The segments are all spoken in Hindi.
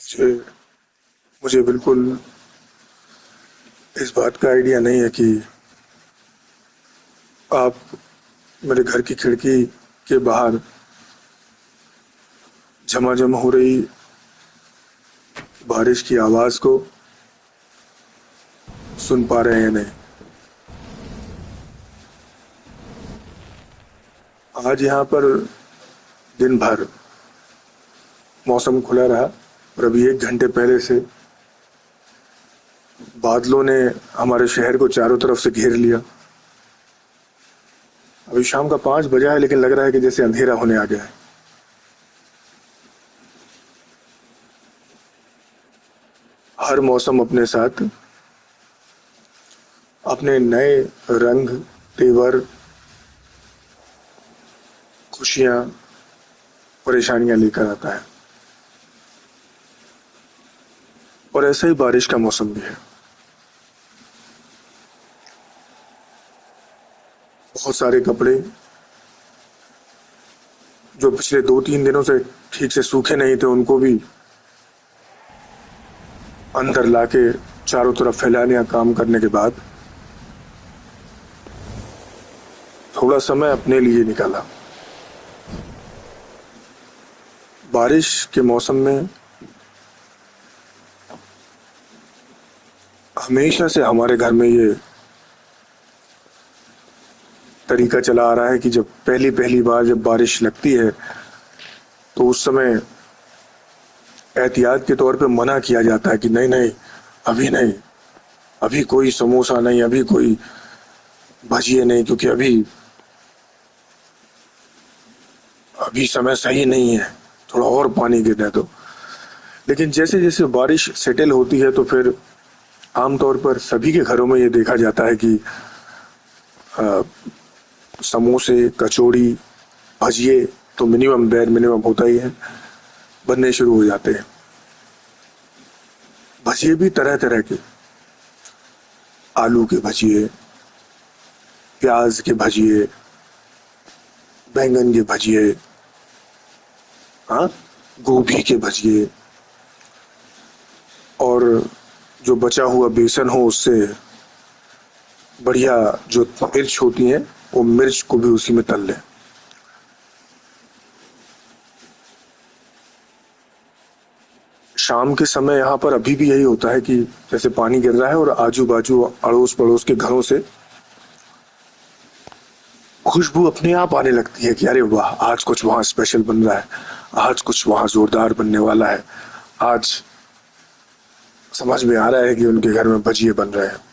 मुझे मुझे बिल्कुल इस बात का आइडिया नहीं है कि आप मेरे घर की खिड़की के बाहर झमाझम हो रही बारिश की आवाज को सुन पा रहे हैं नहीं। आज यहाँ पर दिन भर मौसम खुला रहा और अभी 1 घंटे पहले से बादलों ने हमारे शहर को चारों तरफ से घेर लिया। अभी शाम का 5 बजा है, लेकिन लग रहा है कि जैसे अंधेरा होने आ गया है। हर मौसम अपने साथ अपने नए रंग, तेवर, खुशियां, परेशानियां लेकर आता है। और ऐसा ही बारिश का मौसम भी है। बहुत सारे कपड़े जो पिछले 2-3 दिनों से ठीक से सूखे नहीं थे, उनको भी अंदर लाके चारों तरफ फैलाने का काम करने के बाद थोड़ा समय अपने लिए निकाला। बारिश के मौसम में हमेशा से हमारे घर में ये तरीका चला आ रहा है कि जब पहली पहली बार जब बारिश लगती है तो उस समय एहतियात के तौर पे मना किया जाता है कि नहीं नहीं, अभी नहीं, अभी कोई समोसा नहीं, अभी कोई भजिए नहीं, क्योंकि अभी अभी समय सही नहीं है, थोड़ा और पानी गिरने दो। लेकिन जैसे जैसे बारिश सेटल होती है तो फिर आमतौर पर सभी के घरों में ये देखा जाता है कि समोसे, कचौड़ी, भजिए तो मिनिमम बैर मिनिमम होता ही है, बनने शुरू हो जाते हैं। भजिए भी तरह तरह के, आलू के भजिए, प्याज के भजिए, बैंगन के भजिए, हाँ, गोभी के भजिए, और जो बचा हुआ बेसन हो उससे बढ़िया जो मिर्च होती है वो मिर्च को भी उसी में तल लें। शाम के समय यहाँ पर अभी भी यही होता है कि जैसे पानी गिर रहा है और आजू बाजू अड़ोस पड़ोस के घरों से खुशबू अपने आप आने लगती है कि अरे वाह, आज कुछ वहां स्पेशल बन रहा है, आज कुछ वहां जोरदार बनने वाला है, आज समझ में आ रहा है कि उनके घर में भजिए बन रहे हैं।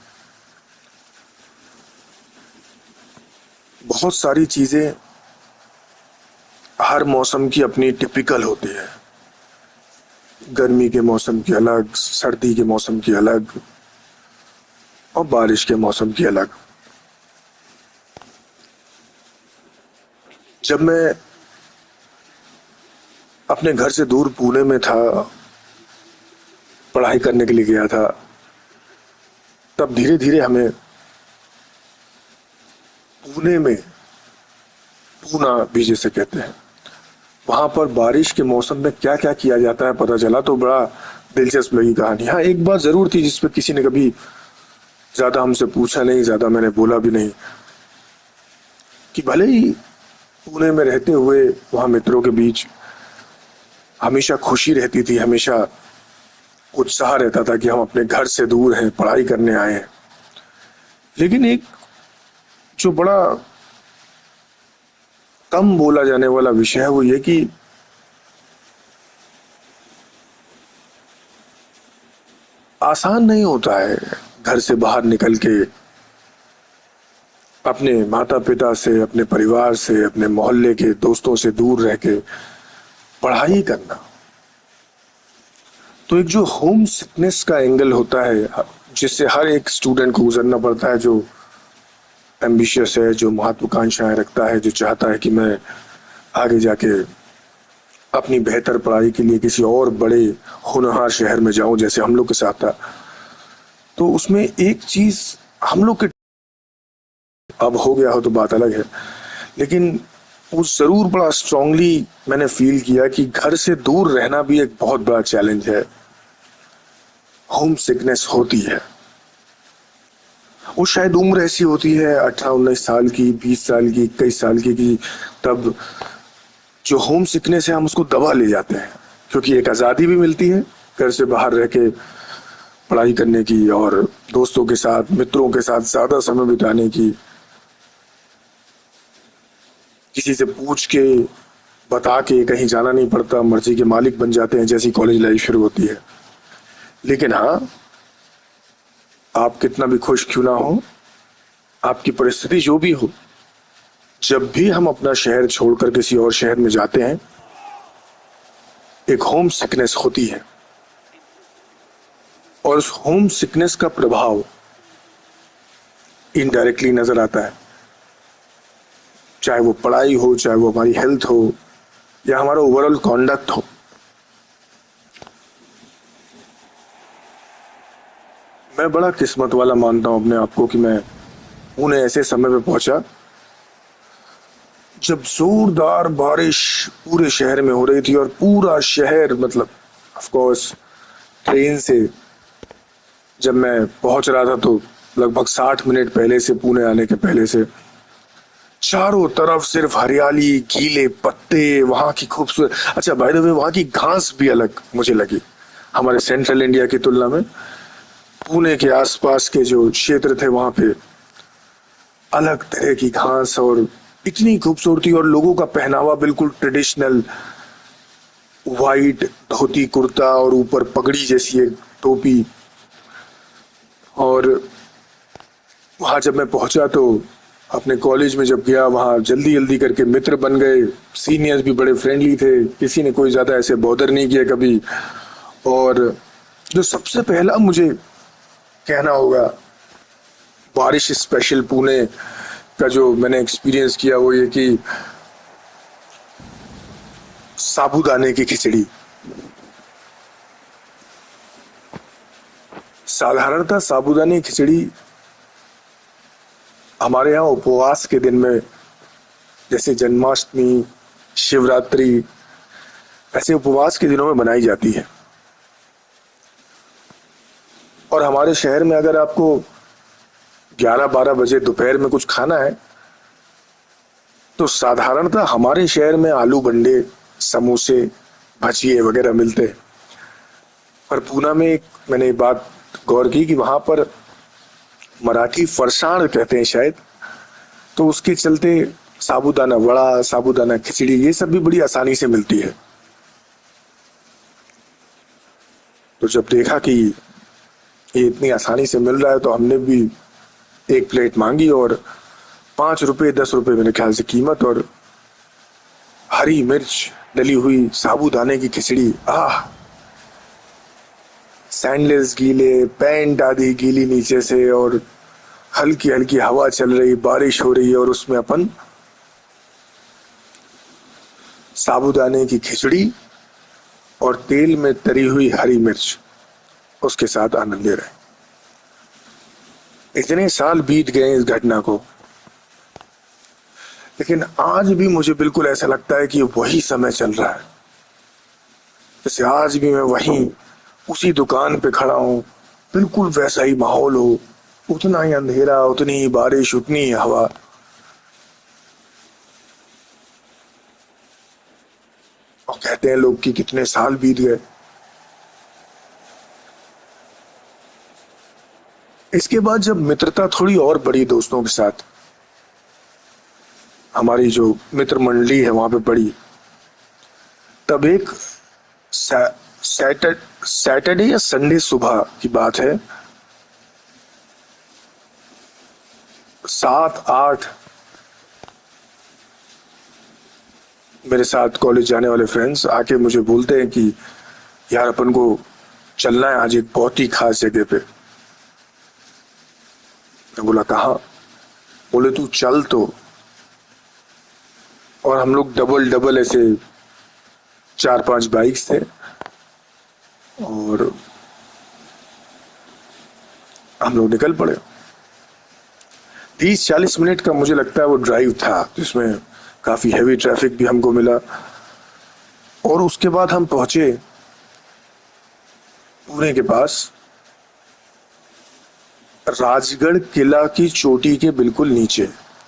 बहुत सारी चीजें हर मौसम की अपनी टिपिकल होती है। गर्मी के मौसम की अलग, सर्दी के मौसम की अलग, और बारिश के मौसम की अलग। जब मैं अपने घर से दूर पुणे में था, पढ़ाई करने के लिए गया था, तब धीरे धीरे हमें पुणे में, पूना भी जिसे कहते हैं, वहां पर बारिश के मौसम में क्या क्या किया जाता है पता चला तो बड़ा दिलचस्प लगी कहानी। हाँ, एक बात जरूर थी जिसपे किसी ने कभी ज्यादा हमसे पूछा नहीं, ज्यादा मैंने बोला भी नहीं, कि भले ही पुणे में रहते हुए वहां मित्रों के बीच हमेशा खुशी रहती थी, हमेशा उत्साह रहता था कि हम अपने घर से दूर हैं, पढ़ाई करने आए हैं, लेकिन एक जो बड़ा कम बोला जाने वाला विषय है वो ये कि आसान नहीं होता है घर से बाहर निकल के अपने माता पिता से, अपने परिवार से, अपने मोहल्ले के दोस्तों से दूर रह के पढ़ाई करना। तो एक जो होम सिकनेस का एंगल होता है जिससे हर एक स्टूडेंट को गुजरना पड़ता है, जो एम्बिशियस है, जो महत्वाकांक्षाएं रखता है, जो चाहता है कि मैं आगे जाके अपनी बेहतर पढ़ाई के लिए किसी और बड़े होनहार शहर में जाऊं जैसे हम लोग के साथ था, तो उसमें एक चीज हम लोग के, अब हो गया हो तो बात अलग है, लेकिन वो जरूर बड़ा स्ट्रांगली मैंने फील किया कि घर से दूर रहना भी एक बहुत बड़ा चैलेंज है होम सिकनेस होती है। वो शायद उम्र ऐसी होती है 18-19 साल की, 20 साल की, 21 साल की तब जो होम सिकनेस है हम उसको दबा ले जाते हैं, क्योंकि एक आज़ादी भी मिलती है घर से बाहर रह के पढ़ाई करने की और दोस्तों के साथ, मित्रों के साथ ज्यादा समय बिताने की, किसी से पूछ के बता के कहीं जाना नहीं पड़ता, मर्जी के मालिक बन जाते हैं जैसी कॉलेज लाइफ शुरू होती है। लेकिन हाँ, आप कितना भी खुश क्यों ना हो, आपकी परिस्थिति जो भी हो, जब भी हम अपना शहर छोड़कर किसी और शहर में जाते हैं, एक होम सिकनेस होती है और उस होम सिकनेस का प्रभाव इनडायरेक्टली नजर आता है, चाहे वो पढ़ाई हो, चाहे वो हमारी हेल्थ हो या हमारा ओवरऑल कॉन्डक्ट हो। मैं बड़ा किस्मत वाला मानता हूं अपने आप को कि मैं पुणे ऐसे समय पे पहुंचा जब जोरदार बारिश पूरे शहर में हो रही थी और पूरा शहर, मतलब ऑफ कोर्स ट्रेन से जब मैं पहुंच रहा था तो लगभग 60 मिनट पहले से, पुणे आने के पहले से, चारों तरफ सिर्फ हरियाली, गीले पत्ते, वहां की खूबसूरत। अच्छा, बाय द वे, वहां की घास भी अलग मुझे लगी हमारे सेंट्रल इंडिया की तुलना में। पुणे के आसपास के जो क्षेत्र थे वहां पे अलग तरह की घास और इतनी खूबसूरती, और लोगों का पहनावा बिल्कुल ट्रेडिशनल, वाइट धोती कुर्ता और ऊपर पगड़ी जैसी एक टोपी। और वहां जब मैं पहुंचा तो अपने कॉलेज में जब गया, वहां जल्दी जल्दी करके मित्र बन गए, सीनियर्स भी बड़े फ्रेंडली थे, किसी ने कोई ज्यादा ऐसे बॉदर नहीं किया कभी। और जो सबसे पहला मुझे कहना होगा बारिश स्पेशल पुणे का जो मैंने एक्सपीरियंस किया, वो ये कि साबूदाने की खिचड़ी। साधारणतः साबूदाने की खिचड़ी हमारे यहाँ उपवास के दिन में, जैसे जन्माष्टमी, शिवरात्रि, ऐसे उपवास के दिनों में बनाई जाती है। और हमारे शहर में अगर आपको 11-12 बजे दोपहर में कुछ खाना है तो साधारणतः हमारे शहर में आलू बंडे, समोसे, भजिए वगैरह मिलते हैं। पर पूना में एक मैंने बात गौर की कि वहां पर मराठी फरसाण कहते हैं शायद, तो उसके चलते साबूदाना वड़ा, साबूदाना खिचड़ी, ये सब भी बड़ी आसानी से मिलती है। तो जब देखा कि ये इतनी आसानी से मिल रहा है तो हमने भी एक प्लेट मांगी और 5 रुपए 10 रुपए मेरे ख्याल से कीमत, और हरी मिर्च डली हुई साबूदाने की खिचड़ी। आह, सैंडल्स गीले, पैंट आधी गीली नीचे से, और हल्की हल्की हवा चल रही, बारिश हो रही है, और उसमें अपन साबूदाने की खिचड़ी और तेल में तरी हुई हरी मिर्च उसके साथ आनंद ले रहे। इतने साल बीत गए इस घटना को, लेकिन आज भी मुझे बिल्कुल ऐसा लगता है कि वही समय चल रहा है। जैसे आज भी मैं वहीं उसी दुकान पे खड़ा हूं, बिल्कुल वैसा ही माहौल हो, उतना ही अंधेरा, उतनी ही बारिश, उतनी ही हवा। और कहते हैं लोग कि कितने साल बीत गए। इसके बाद जब मित्रता थोड़ी और बड़ी दोस्तों के साथ, हमारी जो मित्र मंडली है वहां पे बड़ी, तब एक सैटरडे या संडे सुबह की बात है, 7-8 मेरे साथ कॉलेज जाने वाले फ्रेंड्स आके मुझे बोलते हैं कि यार अपन को चलना है आज एक बहुत ही खास जगह पे। मैं बोला कहाँ? बोले तू चल तो। और हम लोग डबल डबल ऐसे 4-5 बाइक्स थे और हम लोग निकल पड़े। 30-40 मिनट का मुझे लगता है वो ड्राइव था, जिसमें काफी हैवी ट्रैफिक भी हमको मिला। और उसके बाद हम पहुंचे पुणे के पास राजगढ़ किला की चोटी के बिल्कुल नीचे,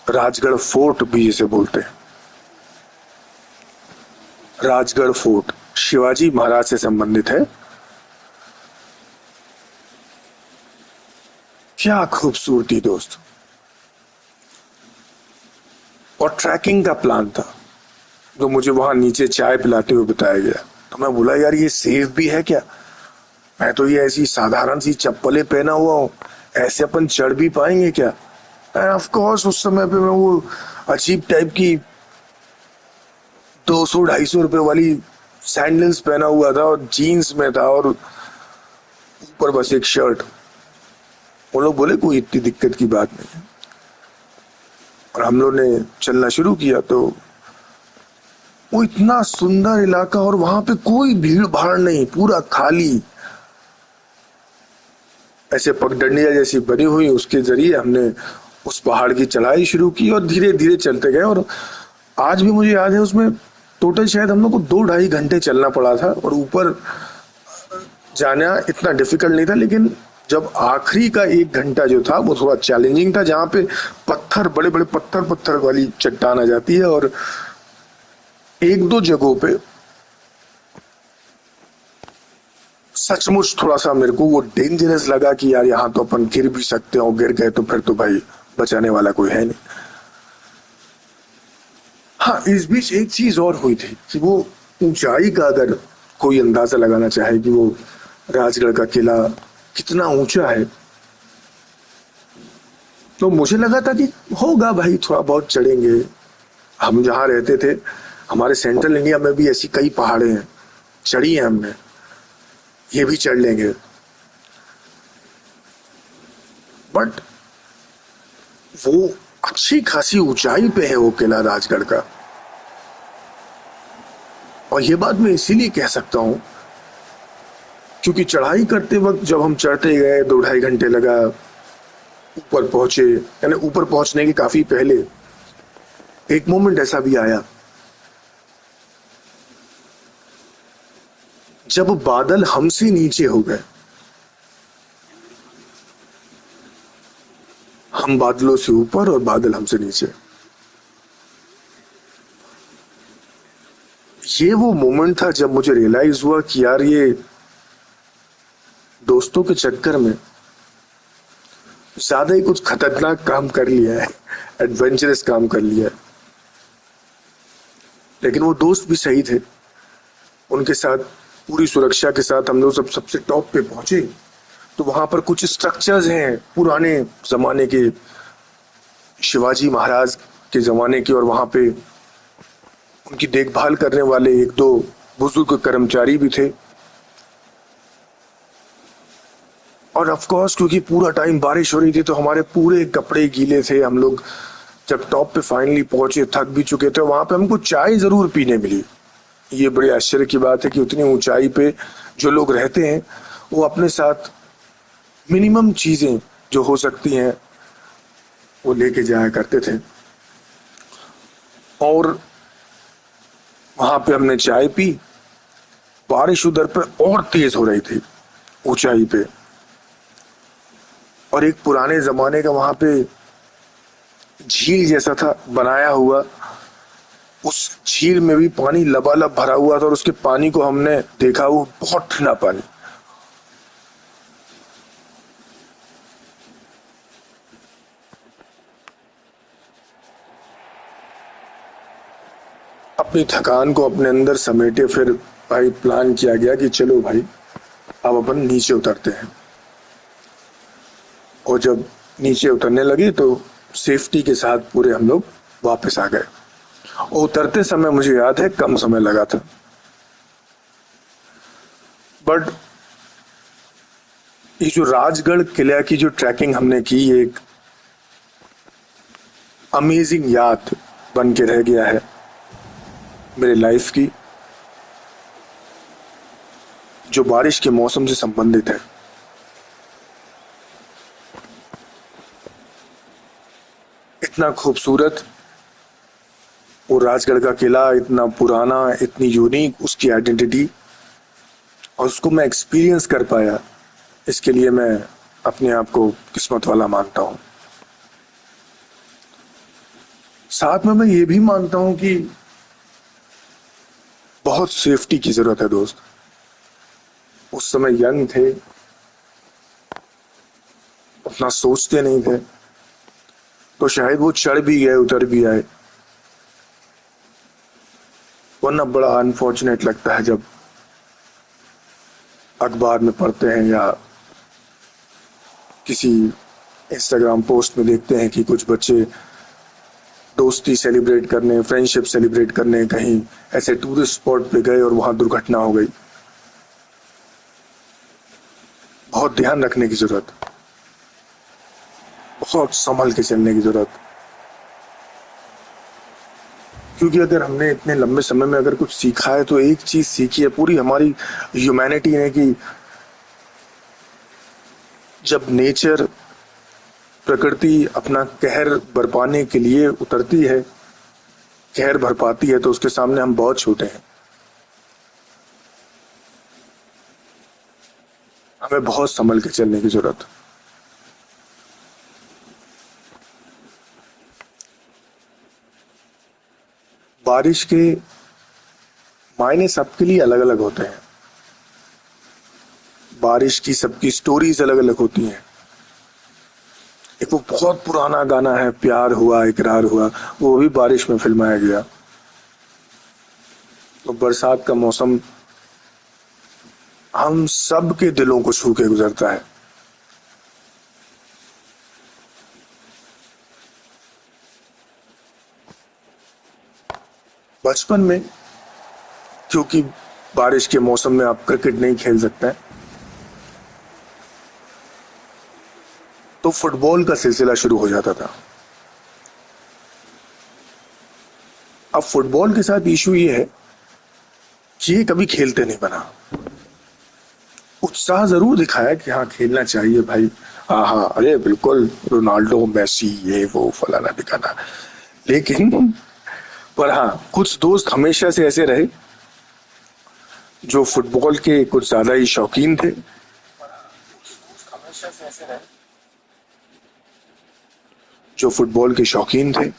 राजगढ़ फोर्ट भी जिसे बोलते हैं, राजगढ़ फोर्ट शिवाजी महाराज से संबंधित है। क्या खूबसूरती दोस्त। और ट्रैकिंग का प्लान था, जो मुझे वहां नीचे चाय पिलाते हुए बताया गया। तो मैं बोला यार ये सेफ भी है क्या, मैं तो ये ऐसी साधारण सी चप्पलें पहना हुआ हूँ, ऐसे अपन चढ़ भी पाएंगे क्या। एंड ऑफ कोर्स उस समय पे मैं वो अजीब टाइप की 200-250 रुपए वाली सैंडल्स पहना हुआ था और जीन्स में था और ऊपर बस एक शर्ट। वो लोग बोले कोई इतनी दिक्कत की बात नहीं है, और हम लोग ने चलना शुरू किया। तो वो इतना सुंदर इलाका और वहां पे कोई भीड़ भाड़ नहीं, पूरा खाली, ऐसे पगडंडिया जैसी बनी हुई, उसके जरिए हमने उस पहाड़ की चढ़ाई शुरू की और धीरे धीरे चलते गए। और आज भी मुझे याद है उसमें टोटल शायद हम लोग को 2-2.5 घंटे चलना पड़ा था, और ऊपर जाना इतना डिफिकल्ट नहीं था। लेकिन जब आखिरी का 1 घंटा जो था वो थोड़ा चैलेंजिंग था, जहाँ पे पत्थर, बड़े बड़े पत्थर पत्थर वाली चट्टान आ जाती है, और एक दो जगहों पे सचमुच थोड़ा सा मेरे को वो डेंजरस लगा कि यार यहाँ तो अपन गिर भी सकते हो, गिर गए तो फिर तो भाई बचाने वाला कोई है नहीं। हाँ, इस बीच एक चीज और हुई थी कि वो ऊंचाई का अगर कोई अंदाजा लगाना चाहे कि वो राजगढ़ का किला कितना ऊंचा है, तो मुझे लगा था कि होगा भाई, थोड़ा बहुत चढ़ेंगे। हम जहाँ रहते थे, हमारे सेंट्रल इंडिया में भी ऐसी कई पहाड़े हैं, चढ़ी हैं हमने, ये भी चढ़ लेंगे। बट वो अच्छी खासी ऊंचाई पे है वो किला राजगढ़ का। और ये बात मैं इसीलिए कह सकता हूं क्योंकि चढ़ाई करते वक्त जब हम चढ़ते गए, 2-2.5 घंटे लगा, ऊपर पहुंचे, यानी ऊपर पहुंचने के काफी पहले एक मोमेंट ऐसा भी आया जब बादल हमसे नीचे हो गए। हम बादलों से ऊपर और बादल हमसे नीचे। ये वो मोमेंट था जब मुझे रियलाइज हुआ कि यार ये दोस्तों के चक्कर में ज्यादा ही कुछ खतरनाक काम कर लिया है, एडवेंचरस काम कर लिया है। लेकिन वो दोस्त भी सही थे, उनके साथ पूरी सुरक्षा के साथ हम लोग सबसे टॉप पे पहुंचे। तो वहां पर कुछ स्ट्रक्चर्स हैं पुराने जमाने के, शिवाजी महाराज के जमाने के, और वहां पे उनकी देखभाल करने वाले 1-2 बुजुर्ग कर्मचारी भी थे। और ऑफ कोर्स क्योंकि पूरा टाइम बारिश हो रही थी तो हमारे पूरे कपड़े गीले थे। हम लोग जब टॉप पे फाइनली पहुंचे, थक भी चुके थे, वहां पे हमको चाय जरूर पीने मिली। ये बड़े आश्चर्य की बात है कि उतनी ऊंचाई पे जो लोग रहते हैं वो अपने साथ मिनिमम चीजें जो हो सकती हैं वो लेके जाया करते थे। और वहां पे हमने चाय पी। बारिश उधर पे और तेज हो रही थी ऊंचाई पे, और एक पुराने जमाने का वहां पे झील जैसा था बनाया हुआ। उस झील में भी पानी लबालब भरा हुआ था, और उसके पानी को हमने देखा, वो बहुत ठंडा पानी। अपनी थकान को अपने अंदर समेटे फिर भाई प्लान किया गया कि चलो भाई अब अपन नीचे उतरते हैं। और जब नीचे उतरने लगे तो सेफ्टी के साथ पूरे हम लोग वापस आ गए। और उतरते समय मुझे याद है कम समय लगा था, बट ये जो राजगढ़ किला की जो ट्रैकिंग हमने की, ये एक अमेजिंग याद बन के रह गया है मेरे लाइफ की, जो बारिश के मौसम से संबंधित है। इतना खूबसूरत वो राजगढ़ का किला, इतना पुराना, इतनी यूनिक उसकी आइडेंटिटी, और उसको मैं एक्सपीरियंस कर पाया, इसके लिए मैं अपने आप को किस्मत वाला मानता हूं। साथ में मैं ये भी मानता हूं कि बहुत सेफ्टी की जरूरत है दोस्त। उस समय यंग थे, उतना सोचते नहीं थे, तो शायद वो चढ़ भी गए, उतर भी आए। वरना बड़ा अनफॉर्चुनेट लगता है जब अखबार में पढ़ते हैं या किसी इंस्टाग्राम पोस्ट में देखते हैं कि कुछ बच्चे दोस्ती सेलिब्रेट करने, फ्रेंडशिप सेलिब्रेट करने कहीं ऐसे टूरिस्ट स्पॉट पे गए और वहां दुर्घटना हो गई। बहुत ध्यान रखने की जरूरत, बहुत संभल के चलने की जरूरत। क्योंकि अगर हमने इतने लंबे समय में अगर कुछ सीखा है तो एक चीज सीखी है पूरी हमारी ह्यूमैनिटी ने कि जब नेचर, प्रकृति अपना कहर बरपाने के लिए उतरती है, कहर भरपाती है, तो उसके सामने हम बहुत छोटे हैं। हमें बहुत संभल के चलने की जरूरत। बारिश के मायने सबके लिए अलग अलग होते हैं। बारिश की सबकी स्टोरीज अलग अलग होती हैं। एक वो बहुत पुराना गाना है, प्यार हुआ इकरार हुआ, वो भी बारिश में फिल्माया गया। तो बरसात का मौसम हम सब के दिलों को छू के गुजरता है। बचपन में, क्योंकि बारिश के मौसम में आप क्रिकेट नहीं खेल सकते हैं, तो फुटबॉल का सिलसिला शुरू हो जाता था। अब फुटबॉल के साथ इशू ये है कि ये कभी खेलते नहीं बना। उत्साह जरूर दिखाया कि हाँ खेलना चाहिए भाई, हाँ हाँ अरे बिल्कुल रोनाल्डो मैसी ये वो फलाना दिखाना। लेकिन पर हाँ कुछ दोस्त हमेशा से ऐसे रहे जो फुटबॉल के कुछ ज्यादा ही शौकीन थे, जो फुटबॉल के शौकीन थे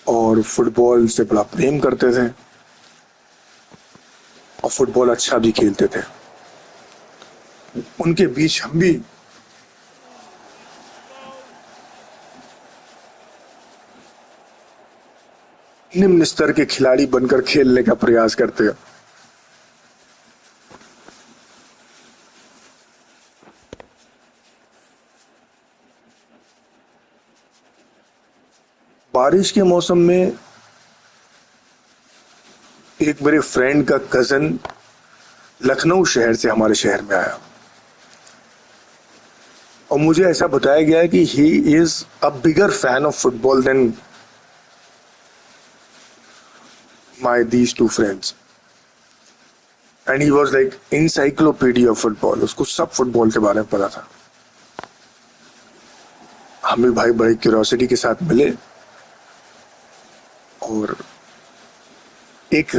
और फुटबॉल से बड़ा प्रेम करते थे और फुटबॉल अच्छा भी खेलते थे। उनके बीच हम भी निम्न स्तर के खिलाड़ी बनकर खेलने का प्रयास करते हैं। बारिश के मौसम में एक मेरे फ्रेंड का कजन लखनऊ शहर से हमारे शहर में आया और मुझे ऐसा बताया गया कि he is a bigger fan of football than my these two friends and he was like encyclopedia of football. उसको सब फुटबॉल के बारे में पता था। हम भी भाई बड़ी क्यूरियोसिटी के साथ मिले और एक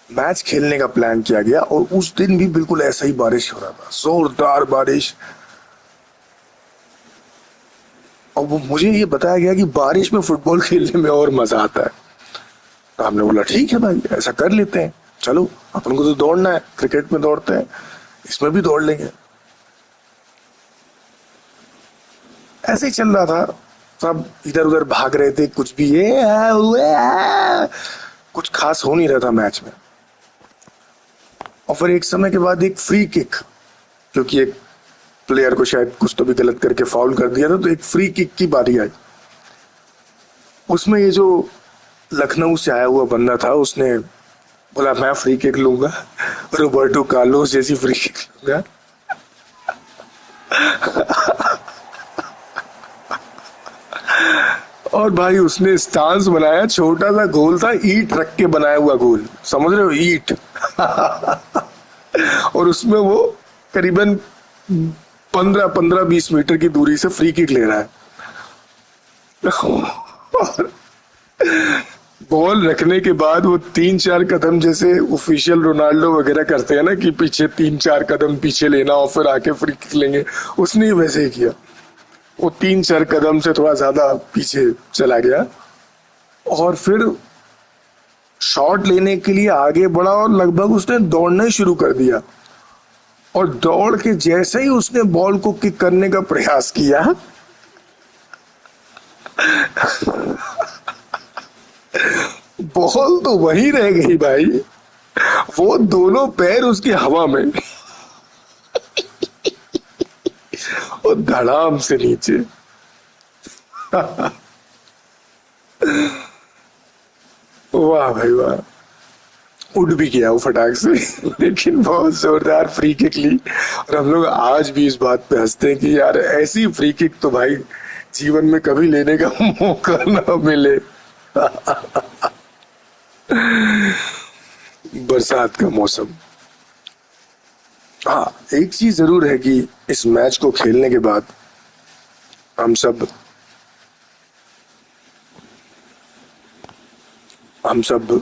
मैच खेलने का प्लान किया गया और उस दिन भी बिल्कुल ऐसा ही बारिश हो रहा था, जोरदार बारिश। और वो मुझे ये बताया गया कि बारिश में फुटबॉल खेलने में और मजा आता है। तो हमने बोला ठीक है भाई ऐसा कर लेते हैं, चलो अपन को तो दौड़ना है, क्रिकेट में दौड़ते हैं, इसमें भी दौड़ लेंगे। ऐसे ही चल रहा था, सब इधर उधर भाग रहे थे, कुछ भी कुछ खास हो नहीं रहा था मैच में। और फिर एक समय के बाद एक फ्री किक, क्योंकि एक प्लेयर को शायद कुछ तो भी गलत करके फाउल कर दिया था, तो एक फ्री किक की बारी आई। उसमें ये जो लखनऊ से आया हुआ बंदा था उसने बोला मैं फ्री किक लूंगा, रोबर्टो कार्लोस जैसी फ्री किक लूंगा। और भाई उसने स्टांस बनाया, छोटा सा गोल था, ईंट रख के बनाया हुआ गोल, समझ रहे हो, ईंट। और उसमें वो करीबन 15-20 मीटर की दूरी से फ्री किक ले रहा है। बॉल रखने के बाद वो 3-4 कदम, जैसे ऑफिशियल रोनाल्डो वगैरह करते हैं ना कि पीछे 3-4 कदम पीछे लेना और फिर आके फ्री किक लेंगे, उसने वैसे ही किया। वो 3-4 कदम से थोड़ा ज्यादा पीछे चला गया और फिर शॉट लेने के लिए आगे बढ़ा और लगभग उसने दौड़ना ही शुरू कर दिया। और दौड़ के जैसे ही उसने बॉल को किक करने का प्रयास किया, बॉल तो वहीं रह गई भाई, वो दोनों पैर उसकी हवा में और धड़ाम से नीचे। वाह भाई वाह, उड़ भी गया वो फटाक से। लेकिन बहुत जोरदार फ्री किक ली। और हम लोग आज भी इस बात पे हंसते हैं कि यार ऐसी फ्री किक तो भाई जीवन में कभी लेने का मौका ना मिले। बरसात का मौसम। हाँ, एक चीज जरूर है कि इस मैच को खेलने के बाद हम सब हम सब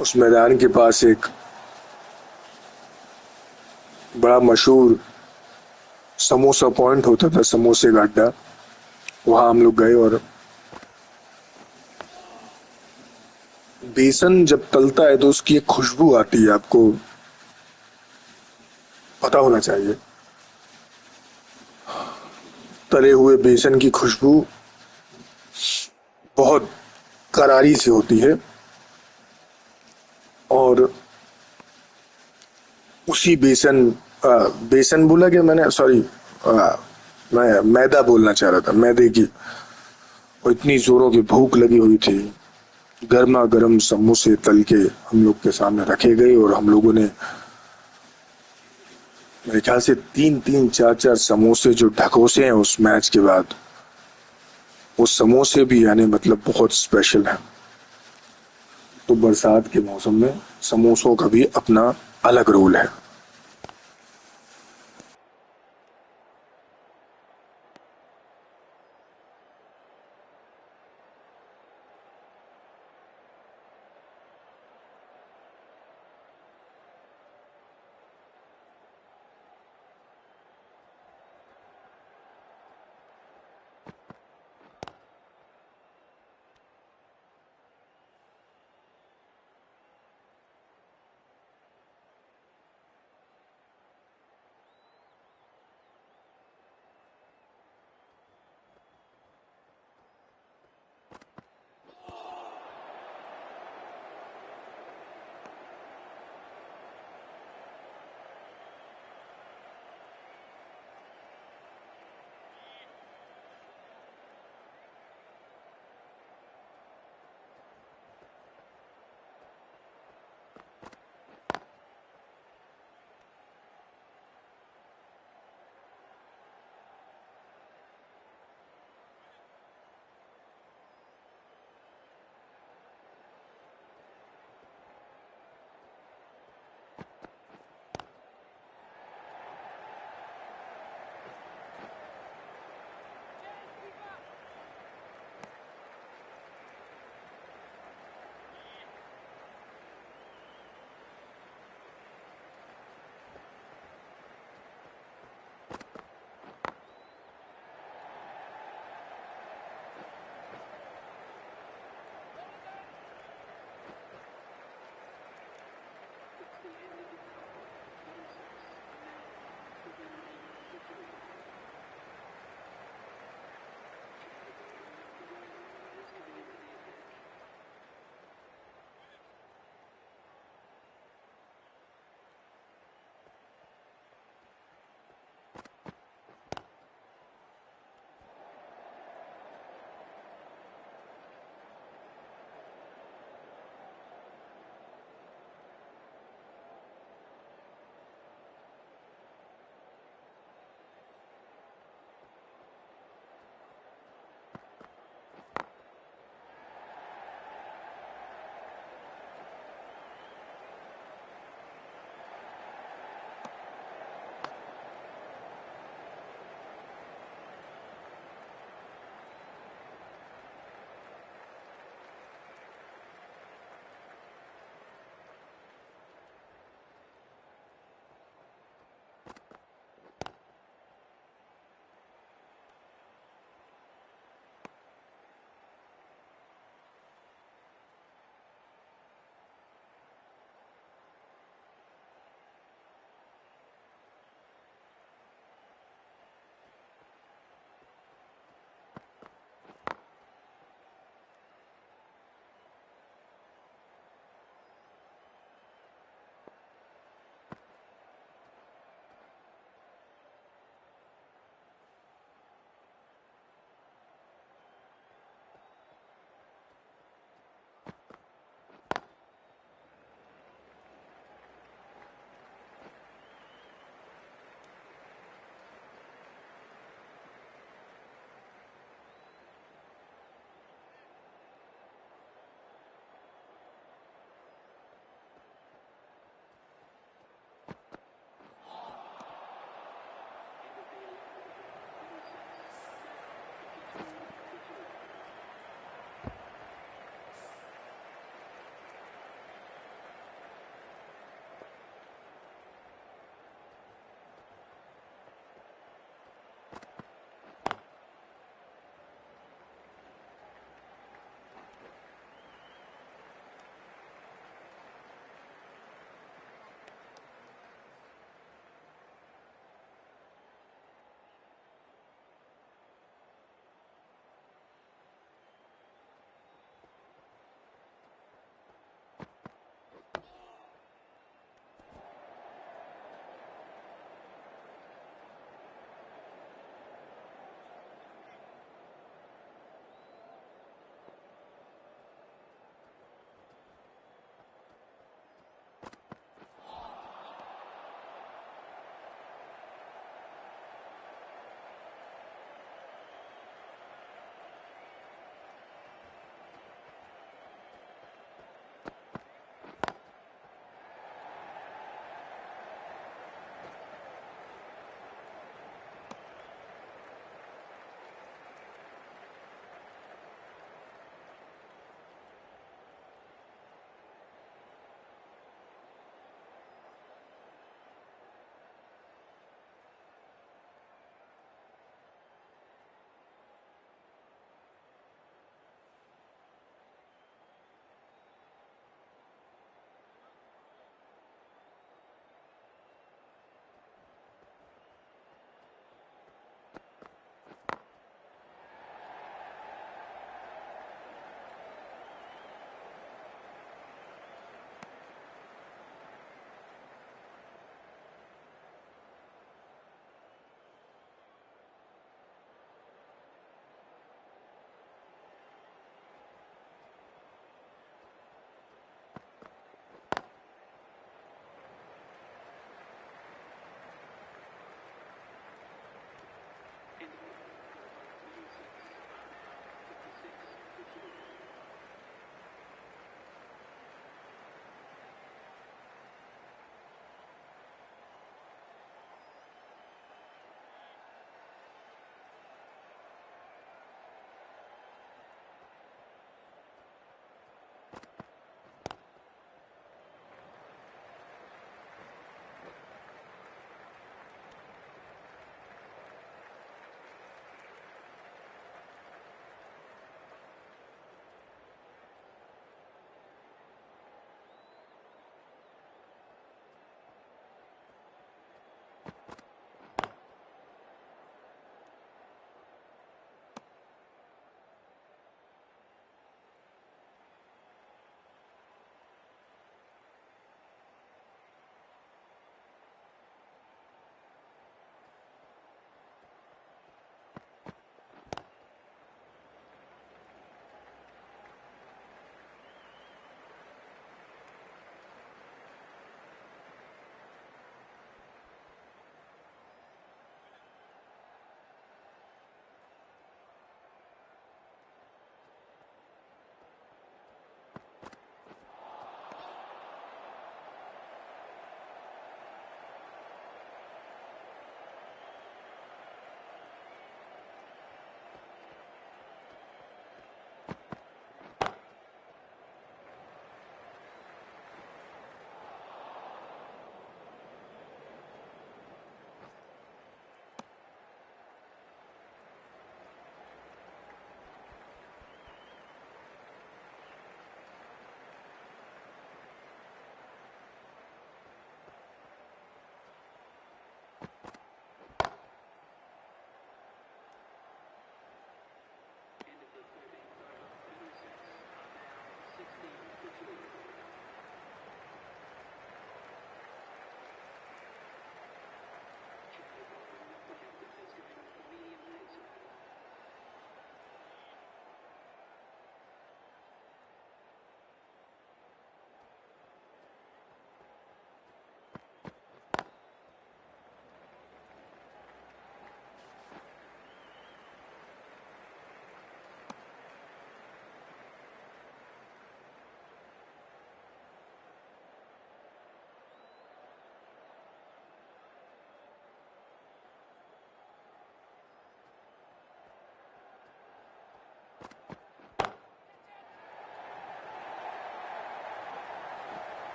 उस मैदान के पास एक बड़ा मशहूर समोसा पॉइंट होता था, समोसे का अड्डा, वहां हम लोग गए। और बेसन जब तलता है तो उसकी एक खुशबू आती है, आपको पता होना चाहिए। तले हुए बेसन की खुशबू बहुत करारी सी होती है। और उसी बेसन, बेसन बोला कि मैंने, सॉरी, मैं मैदा बोलना चाह रहा था, मैदे की। और इतनी जोरों की भूख लगी हुई थी, गर्मा गर्म समोसे तल के हम लोग के सामने रखे गए और हम लोगों ने मेरे ख्याल से 3-3 4-4 समोसे जो ढकोसे हैं उस मैच के बाद, वो समोसे भी यानी मतलब बहुत स्पेशल है। तो बरसात के मौसम में समोसों का भी अपना अलग रोल है।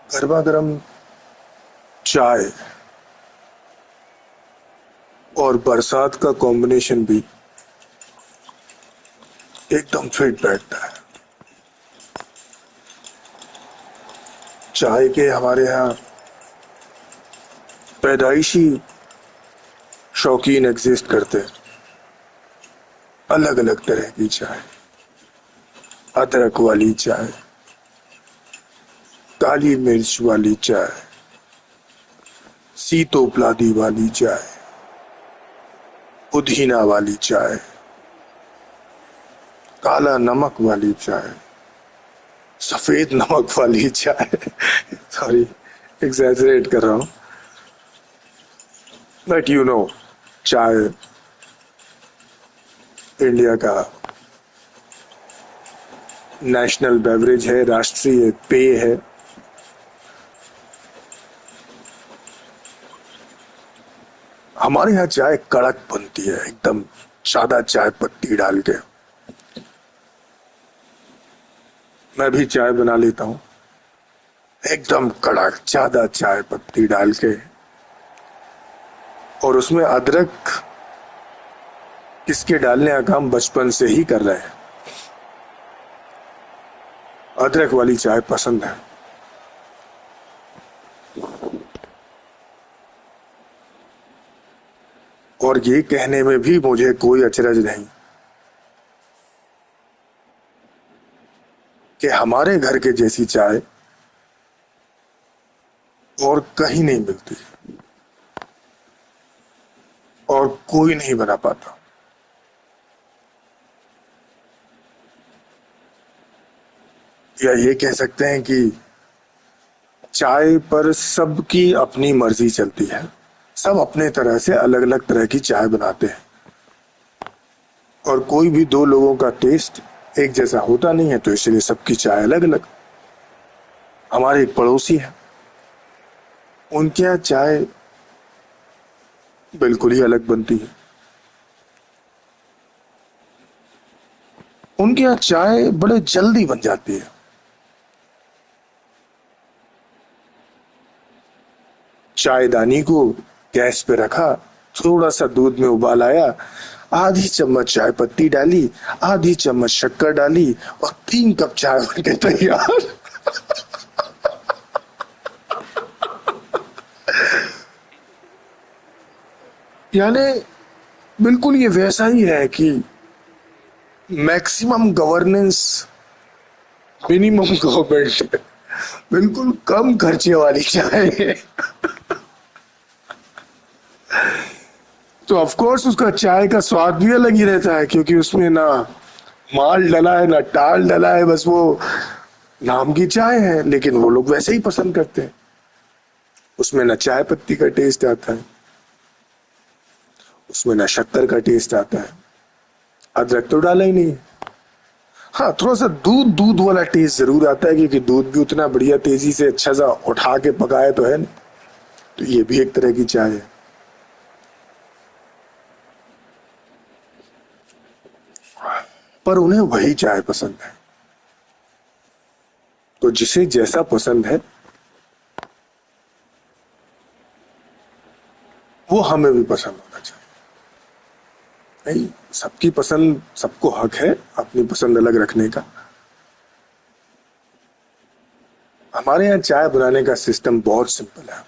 गर्मा गर्म चाय और बरसात का कॉम्बिनेशन भी एकदम फिट बैठता है। चाय के हमारे यहाँ पैदाइशी शौकीन एग्जिस्ट करते हैं। अलग अलग तरह की चाय, अदरक वाली चाय, काली मिर्च वाली चाय, सीतोपलादी वाली चाय, पुदीना वाली चाय, काला नमक वाली चाय, सफेद नमक वाली चाय। सॉरी, एग्जैजरेट कर रहा हूं, बट यू नो, चाय इंडिया का नेशनल बेवरेज है, राष्ट्रीय पेय है। हमारे यहाँ चाय कड़क बनती है, एकदम सादा चाय पत्ती डाल के। मैं भी चाय बना लेता हूँ, एकदम कड़क सादा चाय पत्ती डाल के, और उसमें अदरक किसके डालने का काम बचपन से ही कर रहे हैं। अदरक वाली चाय पसंद है। और ये कहने में भी मुझे कोई अचरज नहीं कि हमारे घर के जैसी चाय और कहीं नहीं मिलती और कोई नहीं बना पाता। या ये कह सकते हैं कि चाय पर सबकी अपनी मर्जी चलती है, सब अपने तरह से अलग अलग तरह की चाय बनाते हैं, और कोई भी दो लोगों का टेस्ट एक जैसा होता नहीं है, तो इसलिए सबकी चाय अलग अलग। हमारे एक पड़ोसी है, उनके यहाँ चाय बिल्कुल ही अलग बनती है। उनके यहाँ चाय बड़े जल्दी बन जाती है। चायदानी को गैस पे रखा, थोड़ा सा दूध में उबाल आया, आधी चम्मच चाय पत्ती डाली, आधी चम्मच शक्कर डाली, और 3 कप चाय बन के तैयार। यानी बिल्कुल ये वैसा ही है कि मैक्सिमम गवर्नेंस, मिनिमम गवर्नमेंट, बिल्कुल कम खर्चे वाली चाय है। तो ऑफ कोर्स उसका चाय का स्वाद भी अलग ही रहता है, क्योंकि उसमें ना माल डला है ना टाल डला है, बस वो नाम की चाय है, लेकिन वो लोग वैसे ही पसंद करते हैं। उसमें ना चाय पत्ती का टेस्ट आता है, उसमें ना शक्कर का टेस्ट आता है, अदरक तो डाला ही नहीं है। हाँ, थोड़ा सा दूध दूध वाला टेस्ट जरूर आता है, क्योंकि दूध भी उतना बढ़िया तेजी से अच्छा सा उठा के पकाया तो है नहीं। तो ये भी एक तरह की चाय है। पर उन्हें वही चाय पसंद है। तो जिसे जैसा पसंद है वो हमें भी पसंद होना चाहिए। नहीं, सबकी पसंद, सबको हक है अपनी पसंद अलग रखने का। हमारे यहाँ चाय बनाने का सिस्टम बहुत सिंपल है।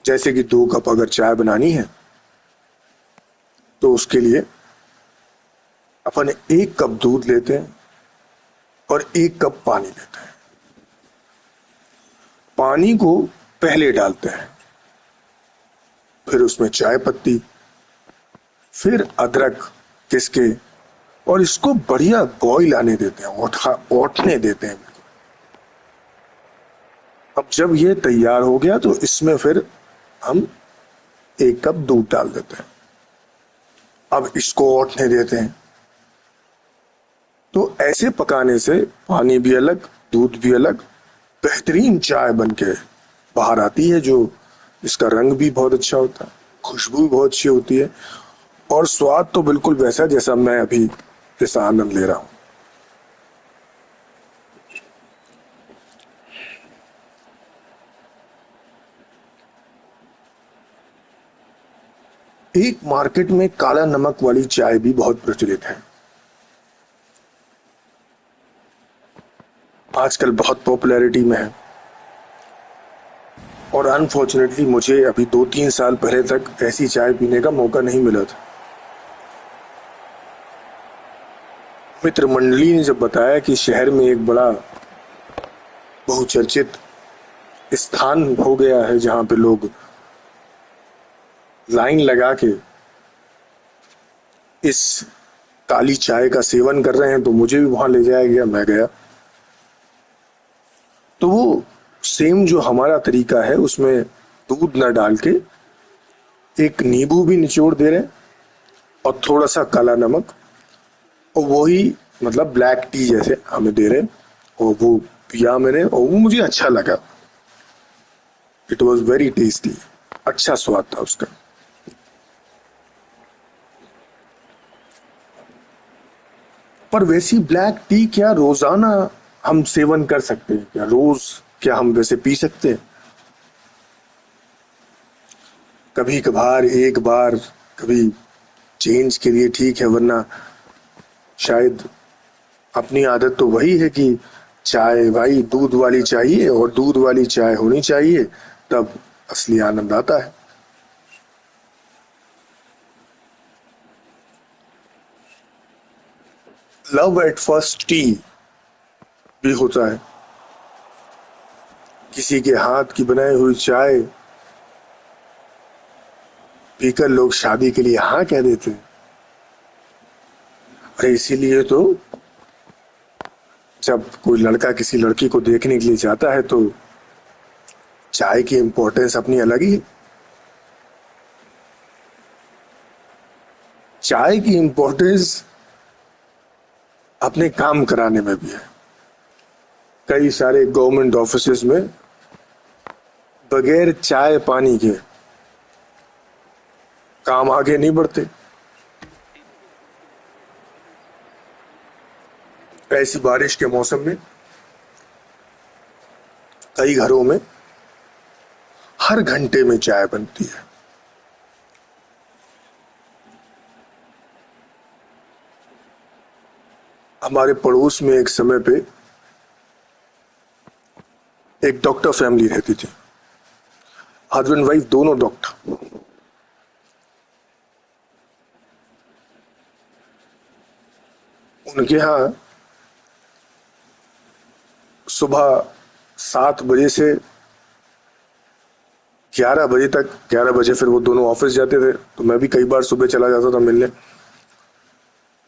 जैसे कि 2 कप अगर चाय बनानी है, तो उसके लिए अपन 1 कप दूध लेते हैं और 1 कप पानी लेते हैं। पानी को पहले डालते हैं, फिर उसमें चाय पत्ती, फिर अदरक घिस के, और इसको बढ़िया बॉईल आने देते हैं, ओटने देते हैं। अब जब ये तैयार हो गया, तो इसमें फिर हम 1 कप दूध डाल देते हैं। अब इसको ओटने देते हैं। तो ऐसे पकाने से पानी भी अलग, दूध भी अलग, बेहतरीन चाय बन के बाहर आती है, जो इसका रंग भी बहुत अच्छा होता है, खुशबू भी बहुत अच्छी होती है, और स्वाद तो बिल्कुल वैसा जैसा मैं अभी जैसा आनंद ले रहा हूं। एक मार्केट में काला नमक वाली चाय भी बहुत प्रचलित है, आजकल बहुत पॉपुलैरिटी में है। और अनफॉर्चुनेटली मुझे अभी 2-3 साल पहले तक ऐसी चाय पीने का मौका नहीं मिला था। मित्र मंडली ने जब बताया कि शहर में एक बड़ा बहुचर्चित स्थान हो गया है जहां पे लोग लाइन लगा के इस काली चाय का सेवन कर रहे हैं, तो मुझे भी वहां ले जाया गया, मैं गया। तो वो सेम जो हमारा तरीका है उसमें दूध न डाल के एक नींबू भी निचोड़ दे रहे हैं और थोड़ा सा काला नमक, और वही मतलब ब्लैक टी जैसे हमें दे रहे हैं। और वो पिया मैंने और वो मुझे अच्छा लगा। इट वॉज वेरी टेस्टी, अच्छा स्वाद था उसका। पर वैसी ब्लैक टी क्या रोजाना हम सेवन कर सकते हैं? क्या रोज क्या हम वैसे पी सकते हैं? कभी कभार एक बार, कभी चेंज के लिए ठीक है, वरना शायद अपनी आदत तो वही है कि चाय भाई दूध वाली चाहिए और दूध वाली चाय होनी चाहिए, तब असली आनंद आता है। लव एट फर्स्ट टी भी होता है। किसी के हाथ की बनाई हुई चाय पीकर लोग शादी के लिए हाँ कह देते हैं। अरे इसीलिए तो जब कोई लड़का किसी लड़की को देखने के लिए जाता है तो चाय की इंपॉर्टेंस अपनी अलग ही है। चाय की इंपॉर्टेंस अपने काम कराने में भी है। कई सारे गवर्नमेंट ऑफिसेज में बगैर चाय पानी के काम आगे नहीं बढ़ते। ऐसी बारिश के मौसम में कई घरों में हर घंटे में चाय बनती है। हमारे पड़ोस में एक समय पे एक डॉक्टर फैमिली रहती थी, हस्बैंड वाइफ दोनों डॉक्टर। उनके यहाँ सुबह 7 बजे से 11 बजे तक, 11 बजे फिर वो दोनों ऑफिस जाते थे, तो मैं भी कई बार सुबह चला जाता था मिलने।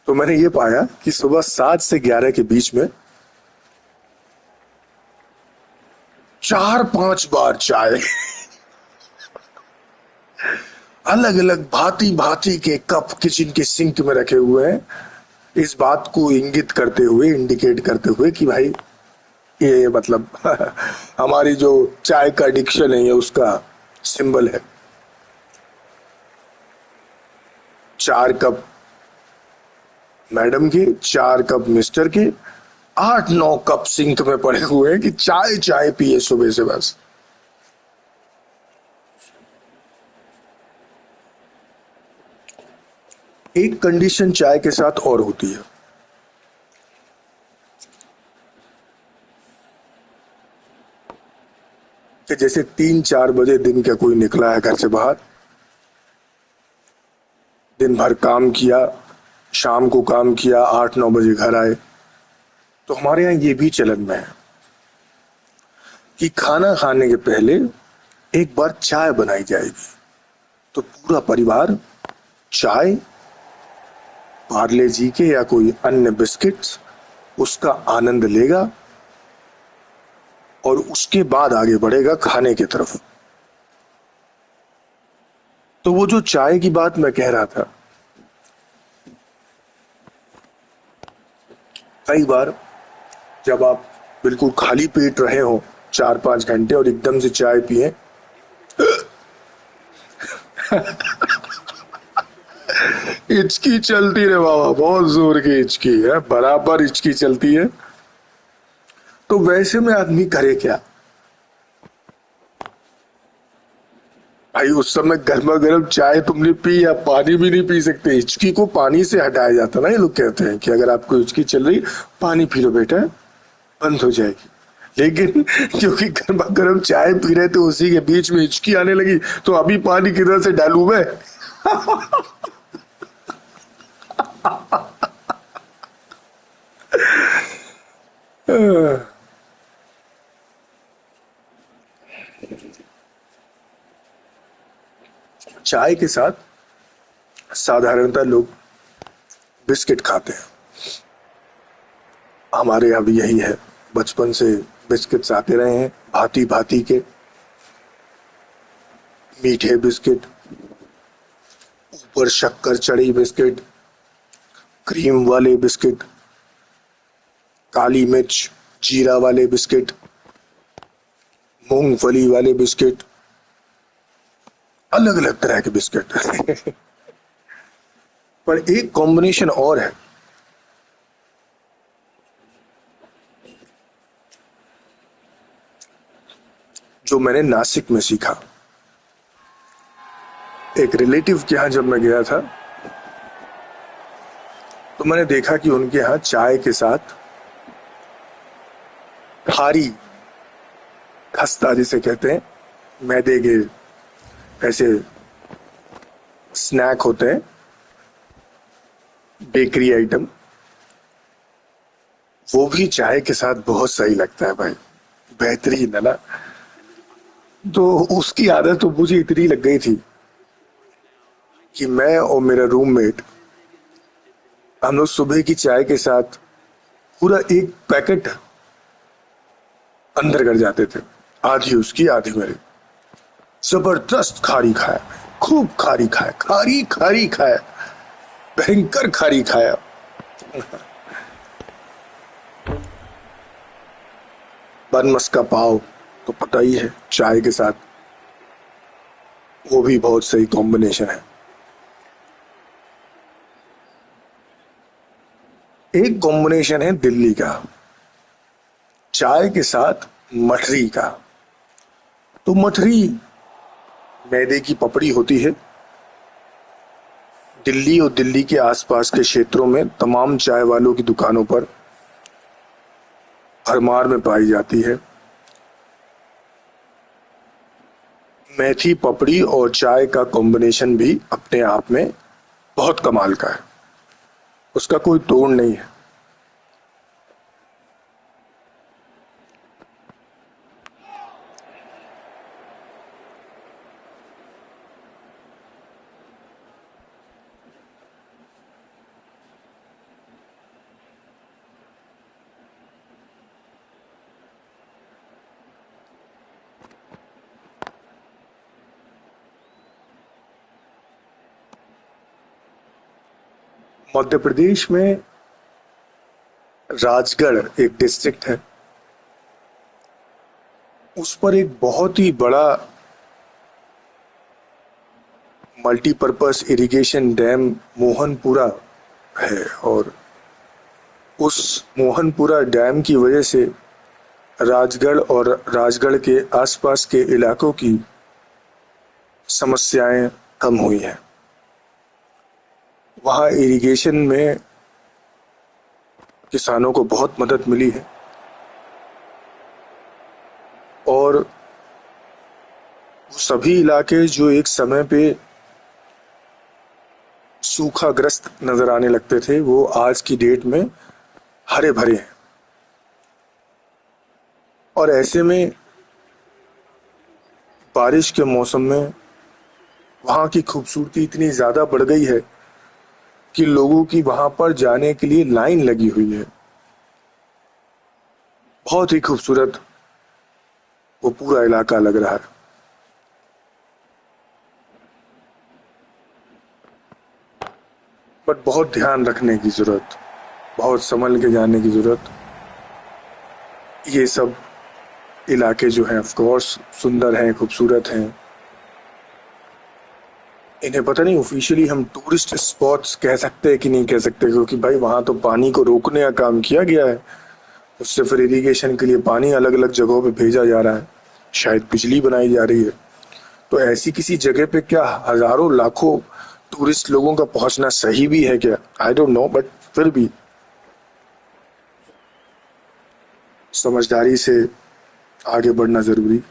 तो मैंने ये पाया कि सुबह 7 से 11 के बीच में 4-5 बार चाय अलग अलग भांति भांति के कप किचन के सिंक में रखे हुए हैं, इस बात को इंगित करते हुए, इंडिकेट करते हुए कि भाई ये मतलब हमारी जो चाय का एडिक्शन है ये उसका सिंबल है। 4 कप मैडम के, 4 कप मिस्टर के, 8-9 कप सिंक में पड़े हुए हैं कि चाय चाय पिए सुबह से बस। एक कंडीशन चाय के साथ और होती है कि जैसे 3-4 बजे दिन का कोई निकला है घर से बाहर, दिन भर काम किया, शाम को काम किया, 8-9 बजे घर आए, तो हमारे यहाँ ये भी चलन में है कि खाना खाने के पहले एक बार चाय बनाई जाएगी। तो पूरा परिवार चाय, पार्ले जी के या कोई अन्य बिस्किट्स, उसका आनंद लेगा और उसके बाद आगे बढ़ेगा खाने की तरफ। तो वो जो चाय की बात मैं कह रहा था, कई बार जब आप बिल्कुल खाली पेट रहे हो 4-5 घंटे और एकदम से चाय पिए, हिचकी चलती रे बाबा, बहुत जोर की हिचकी है, बराबर हिचकी चलती है। तो वैसे में आदमी करे क्या? भाई उस समय गर्मा गर्म चाय तुमने पी या पानी भी नहीं पी सकते, हिचकी को पानी से हटाया जाता ना। ये लोग कहते हैं कि अगर आपको हिचकी चल रही, पानी पी लो बेटा, बंद हो जाएगी। लेकिन क्योंकि गर्मा गर्म चाय पी रहे थे, उसी के बीच में हिचकी आने लगी, तो अभी पानी किधर से डालू मैं। चाय के साथ साधारणतः लोग बिस्किट खाते हैं। हमारे यहाँ भी यही है, बचपन से बिस्किट्स आते रहे हैं, भांति भांति के। मीठे बिस्किट, ऊपर शक्कर चढ़ी बिस्किट, क्रीम वाले बिस्किट, काली मिर्च जीरा वाले बिस्किट, मूंगफली वाले बिस्किट, अलग अलग तरह के बिस्किट। पर एक कॉम्बिनेशन और है, जो मैंने नासिक में सीखा। एक रिलेटिव के यहां जब मैं गया था, तो मैंने देखा कि उनके यहां चाय के साथ खारी खस्ता जिसे कहते हैं, मैदे के ऐसे स्नैक होते हैं, बेकरी आइटम, वो भी चाय के साथ बहुत सही लगता है भाई, बेहतरीन है ना। तो उसकी आदत तो मुझे इतनी लग गई थी कि मैं और मेरा रूममेट, हम लोग सुबह की चाय के साथ पूरा एक पैकेट अंदर कर जाते थे, आधी उसकी आधी मेरी। जबरदस्त खारी खाया, खूब खारी खाया, खारी खारी खाया, भयंकर खारी खाया। बनमस का पाव तो पता ही है, चाय के साथ वो भी बहुत सही कॉम्बिनेशन है। एक कॉम्बिनेशन है दिल्ली का, चाय के साथ मठरी का। तो मठरी मैदे की पपड़ी होती है। दिल्ली और दिल्ली के आसपास के क्षेत्रों में तमाम चाय वालों की दुकानों पर भरमार में पाई जाती है। मेथी पपड़ी और चाय का कॉम्बिनेशन भी अपने आप में बहुत कमाल का है, उसका कोई तोड़ नहीं है। मध्य प्रदेश में राजगढ़ एक डिस्ट्रिक्ट है, उस पर एक बहुत ही बड़ा मल्टीपर्पस इरिगेशन डैम मोहनपुरा है। और उस मोहनपुरा डैम की वजह से राजगढ़ और राजगढ़ के आसपास के इलाकों की समस्याएं कम हुई हैं। वहाँ इरिगेशन में किसानों को बहुत मदद मिली है, और सभी इलाके जो एक समय पे सूखाग्रस्त नजर आने लगते थे, वो आज की डेट में हरे भरे हैं। और ऐसे में बारिश के मौसम में वहाँ की खूबसूरती इतनी ज्यादा बढ़ गई है कि लोगों की वहां पर जाने के लिए लाइन लगी हुई है। बहुत ही खूबसूरत वो पूरा इलाका लग रहा है। बट बहुत ध्यान रखने की जरूरत, बहुत संभल के जाने की जरूरत। ये सब इलाके जो हैं ऑफ कोर्स सुंदर हैं, खूबसूरत हैं, इन्हें पता नहीं ऑफिशियली हम टूरिस्ट स्पॉट्स कह सकते हैं कि नहीं कह सकते, क्योंकि भाई वहां तो पानी को रोकने का काम किया गया है। उससे फिर इरिगेशन के लिए पानी अलग अलग जगहों पे भेजा जा रहा है, शायद बिजली बनाई जा रही है। तो ऐसी किसी जगह पे क्या हजारों लाखों टूरिस्ट लोगों का पहुंचना सही भी है क्या? आई डोंट नो, बट फिर भी समझदारी से आगे बढ़ना जरूरी।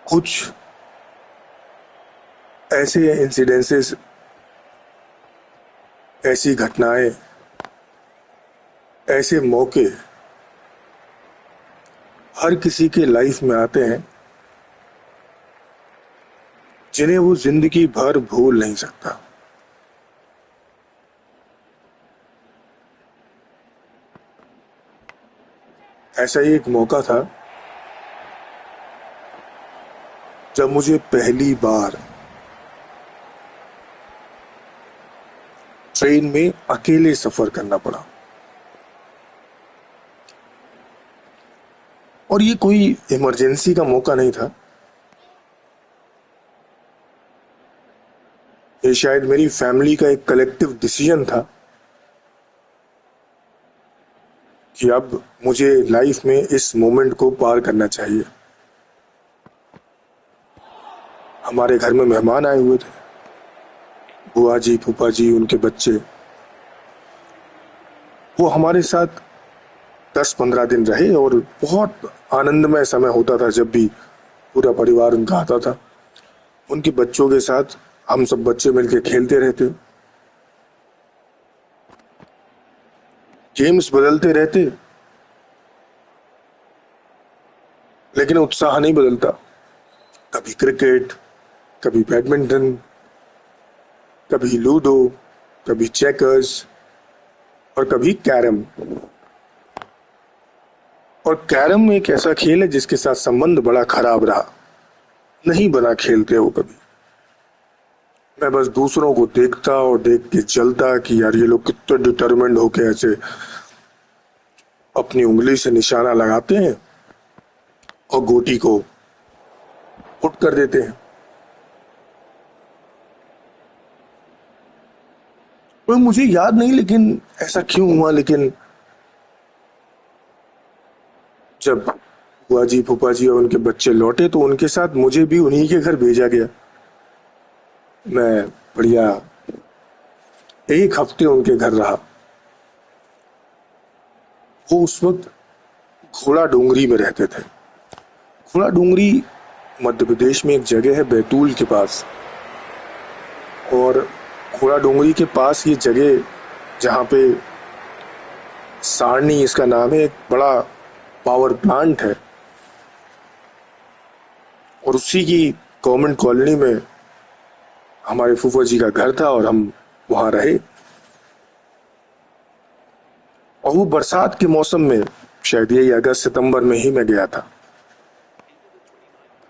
कुछ ऐसे इंसिडेंसेस, ऐसी घटनाएं, ऐसे मौके हर किसी के लाइफ में आते हैं जिन्हें वो जिंदगी भर भूल नहीं सकता। ऐसा ही एक मौका था जब मुझे पहली बार ट्रेन में अकेले सफर करना पड़ा। और ये कोई इमरजेंसी का मौका नहीं था, ये शायद मेरी फैमिली का एक कलेक्टिव डिसीजन था कि अब मुझे लाइफ में इस मोमेंट को पार करना चाहिए। हमारे घर में मेहमान आए हुए थे, बुआ जी, फूफा जी, उनके बच्चे। वो हमारे साथ 10-15 दिन रहे और बहुत आनंदमय समय होता था जब भी पूरा परिवार उनका आता था। उनके बच्चों के साथ हम सब बच्चे मिलकर खेलते रहते, गेम्स बदलते रहते, लेकिन उत्साह नहीं बदलता। कभी क्रिकेट, कभी बैडमिंटन, कभी लूडो, कभी चेकर्स और कभी कैरम। और कैरम एक ऐसा खेल है जिसके साथ संबंध बड़ा खराब रहा, नहीं बना खेलते हो कभी। मैं बस दूसरों को देखता और देख के जलता कि यार ये लोग कितने डिटरमिन्ड होके ऐसे अपनी उंगली से निशाना लगाते हैं और गोटी को पुट कर देते हैं। तो मुझे याद नहीं लेकिन ऐसा क्यों हुआ, लेकिन जब बुआ जी, फूफा जी और उनके बच्चे लौटे तो उनके साथ मुझे भी उन्हीं के घर भेजा गया। मैं बढ़िया 1 हफ्ते उनके घर रहा। वो उस वक्त घोड़ा डोंगरी में रहते थे। घोड़ा डोंगरी मध्य प्रदेश में एक जगह है बैतूल के पास। और घोड़ा डोंगरी के पास ये जगह जहाँ पे सारनी इसका नाम है, एक बड़ा पावर प्लांट है। और उसी की गवर्नमेंट कॉलोनी में हमारे फूफा जी का घर था और हम वहां रहे। और वो बरसात के मौसम में, शायद यही अगस्त सितंबर में ही मैं गया था।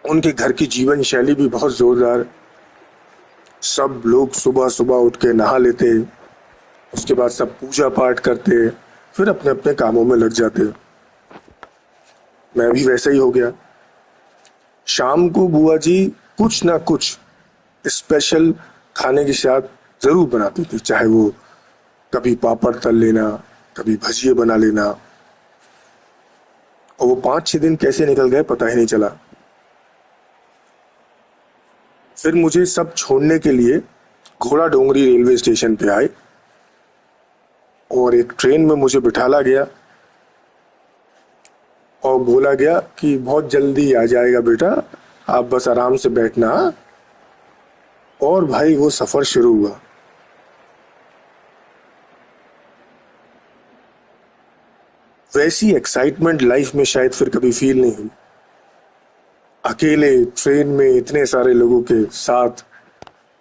उनके घर की जीवन शैली भी बहुत जोरदार। सब लोग सुबह सुबह उठ के नहा लेते, उसके बाद सब पूजा पाठ करते, फिर अपने अपने कामों में लग जाते। मैं भी वैसा ही हो गया। शाम को बुआ जी कुछ ना कुछ स्पेशल खाने के साथ जरूर बनाती थी, चाहे वो कभी पापड़ तल लेना, कभी भजिए बना लेना। और वो 5-6 दिन कैसे निकल गए पता ही नहीं चला। फिर मुझे सब छोड़ने के लिए घोड़ा डोंगरी रेलवे स्टेशन पे आए और एक ट्रेन में मुझे बिठाला गया और बोला गया कि बहुत जल्दी आ जाएगा बेटा, आप बस आराम से बैठना। और भाई वो सफर शुरू हुआ। वैसी एक्साइटमेंट लाइफ में शायद फिर कभी फील नहीं हुई। अकेले ट्रेन में इतने सारे लोगों के साथ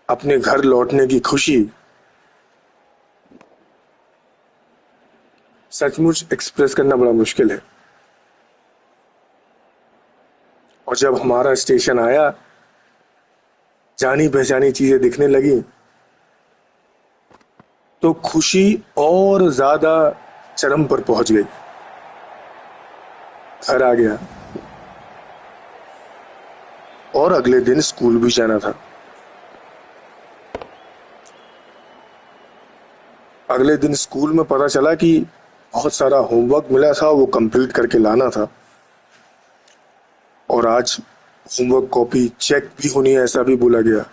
अपने घर लौटने की खुशी सचमुच एक्सप्रेस करना बड़ा मुश्किल है। और जब हमारा स्टेशन आया, जानी पहचानी चीजें दिखने लगी, तो खुशी और ज्यादा चरम पर पहुंच गई। घर आ गया और अगले दिन स्कूल भी जाना था। अगले दिन स्कूल में पता चला कि बहुत सारा होमवर्क मिला था, वो कंप्लीट करके लाना था। और आज होमवर्क कॉपी चेक भी होनी है, ऐसा भी बोला गया।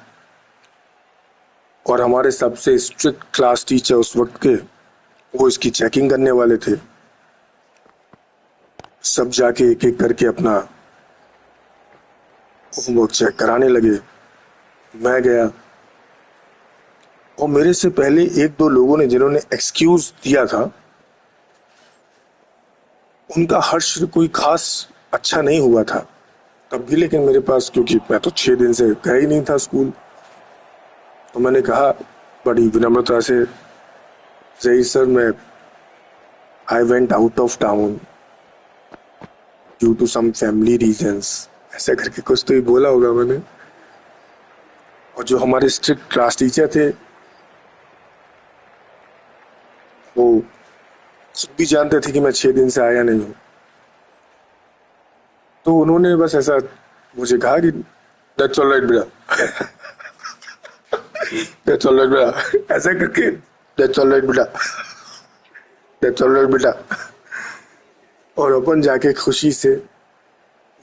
और हमारे सबसे स्ट्रिक्ट क्लास टीचर उस वक्त के, वो इसकी चेकिंग करने वाले थे। सब जाके एक एक करके अपना होमवर्क चेक कराने लगे। मैं गया और मेरे से पहले एक दो लोगों ने जिन्होंने एक्सक्यूज दिया था, उनका हर्ष कोई खास अच्छा नहीं हुआ था तब भी। लेकिन मेरे पास, क्योंकि मैं तो 6 दिन से गया ही नहीं था स्कूल, तो मैंने कहा बड़ी विनम्रता से, जय सर, मैं I went out of town due to some family reasons, ऐसा करके कुछ तो ही बोला होगा मैंने। और जो हमारे स्ट्रिक्ट क्लास टीचर थे, वो खुद भी जानते थे कि मैं 6 दिन से आया नहीं हूँ, तो उन्होंने बस ऐसा मुझे कहा कि दैट्स ऑलराइट बेटा, दैट्स ऑलराइट बेटा, ऐसा करके, दैट्स ऑलराइट बेटा, दैट्स ऑलराइट बेटा। और अपन जाके खुशी से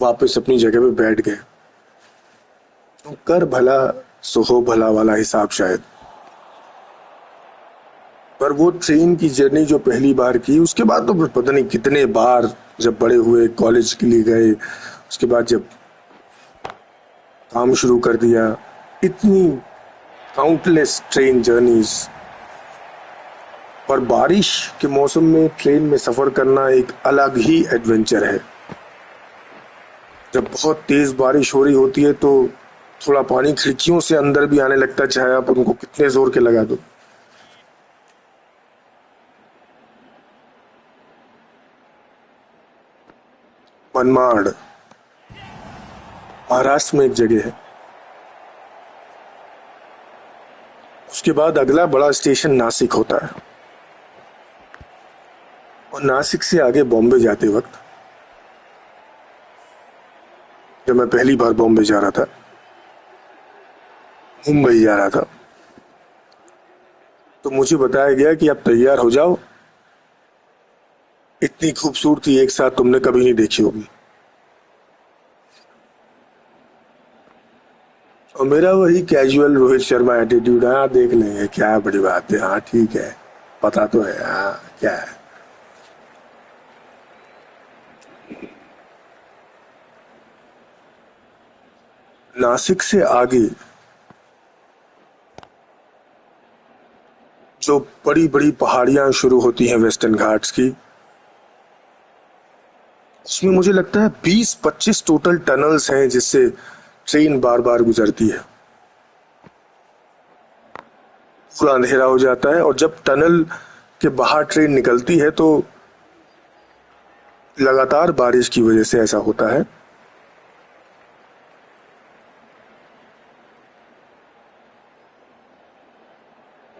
वापस अपनी जगह पे बैठ गए। तो कर भला सो हो भला वाला हिसाब शायद। पर वो ट्रेन की जर्नी जो पहली बार की, उसके बाद तो पता नहीं कितने बार, जब बड़े हुए कॉलेज के लिए गए, उसके बाद जब काम शुरू कर दिया, इतनी काउंटलेस ट्रेन जर्नीज। पर बारिश के मौसम में ट्रेन में सफर करना एक अलग ही एडवेंचर है। जब बहुत तेज बारिश हो रही होती है तो थोड़ा पानी खिड़कियों से अंदर भी आने लगता है, चाहे आप उनको कितने जोर के लगा दो। मनमाड़ महाराष्ट्र में एक जगह है। उसके बाद अगला बड़ा स्टेशन नासिक होता है, और नासिक से आगे बॉम्बे जाते वक्त, जब मैं पहली बार बॉम्बे जा रहा था, मुंबई जा रहा था, तो मुझे बताया गया कि आप तैयार हो जाओ, इतनी खूबसूरती एक साथ तुमने कभी नहीं देखी होगी। और मेरा वही कैजुअल रोहित शर्मा एटीट्यूड, हाँ देख लेंगे, क्या बड़ी बात है, हाँ ठीक है, पता तो है, हाँ क्या है। नासिक से आगे जो बड़ी बड़ी पहाड़ियां शुरू होती हैं वेस्टर्न घाट्स की, उसमें मुझे लगता है 20-25 टोटल टनल्स हैं जिससे ट्रेन बार बार गुजरती है। पूरा अंधेरा हो जाता है, और जब टनल के बाहर ट्रेन निकलती है तो लगातार बारिश की वजह से ऐसा होता है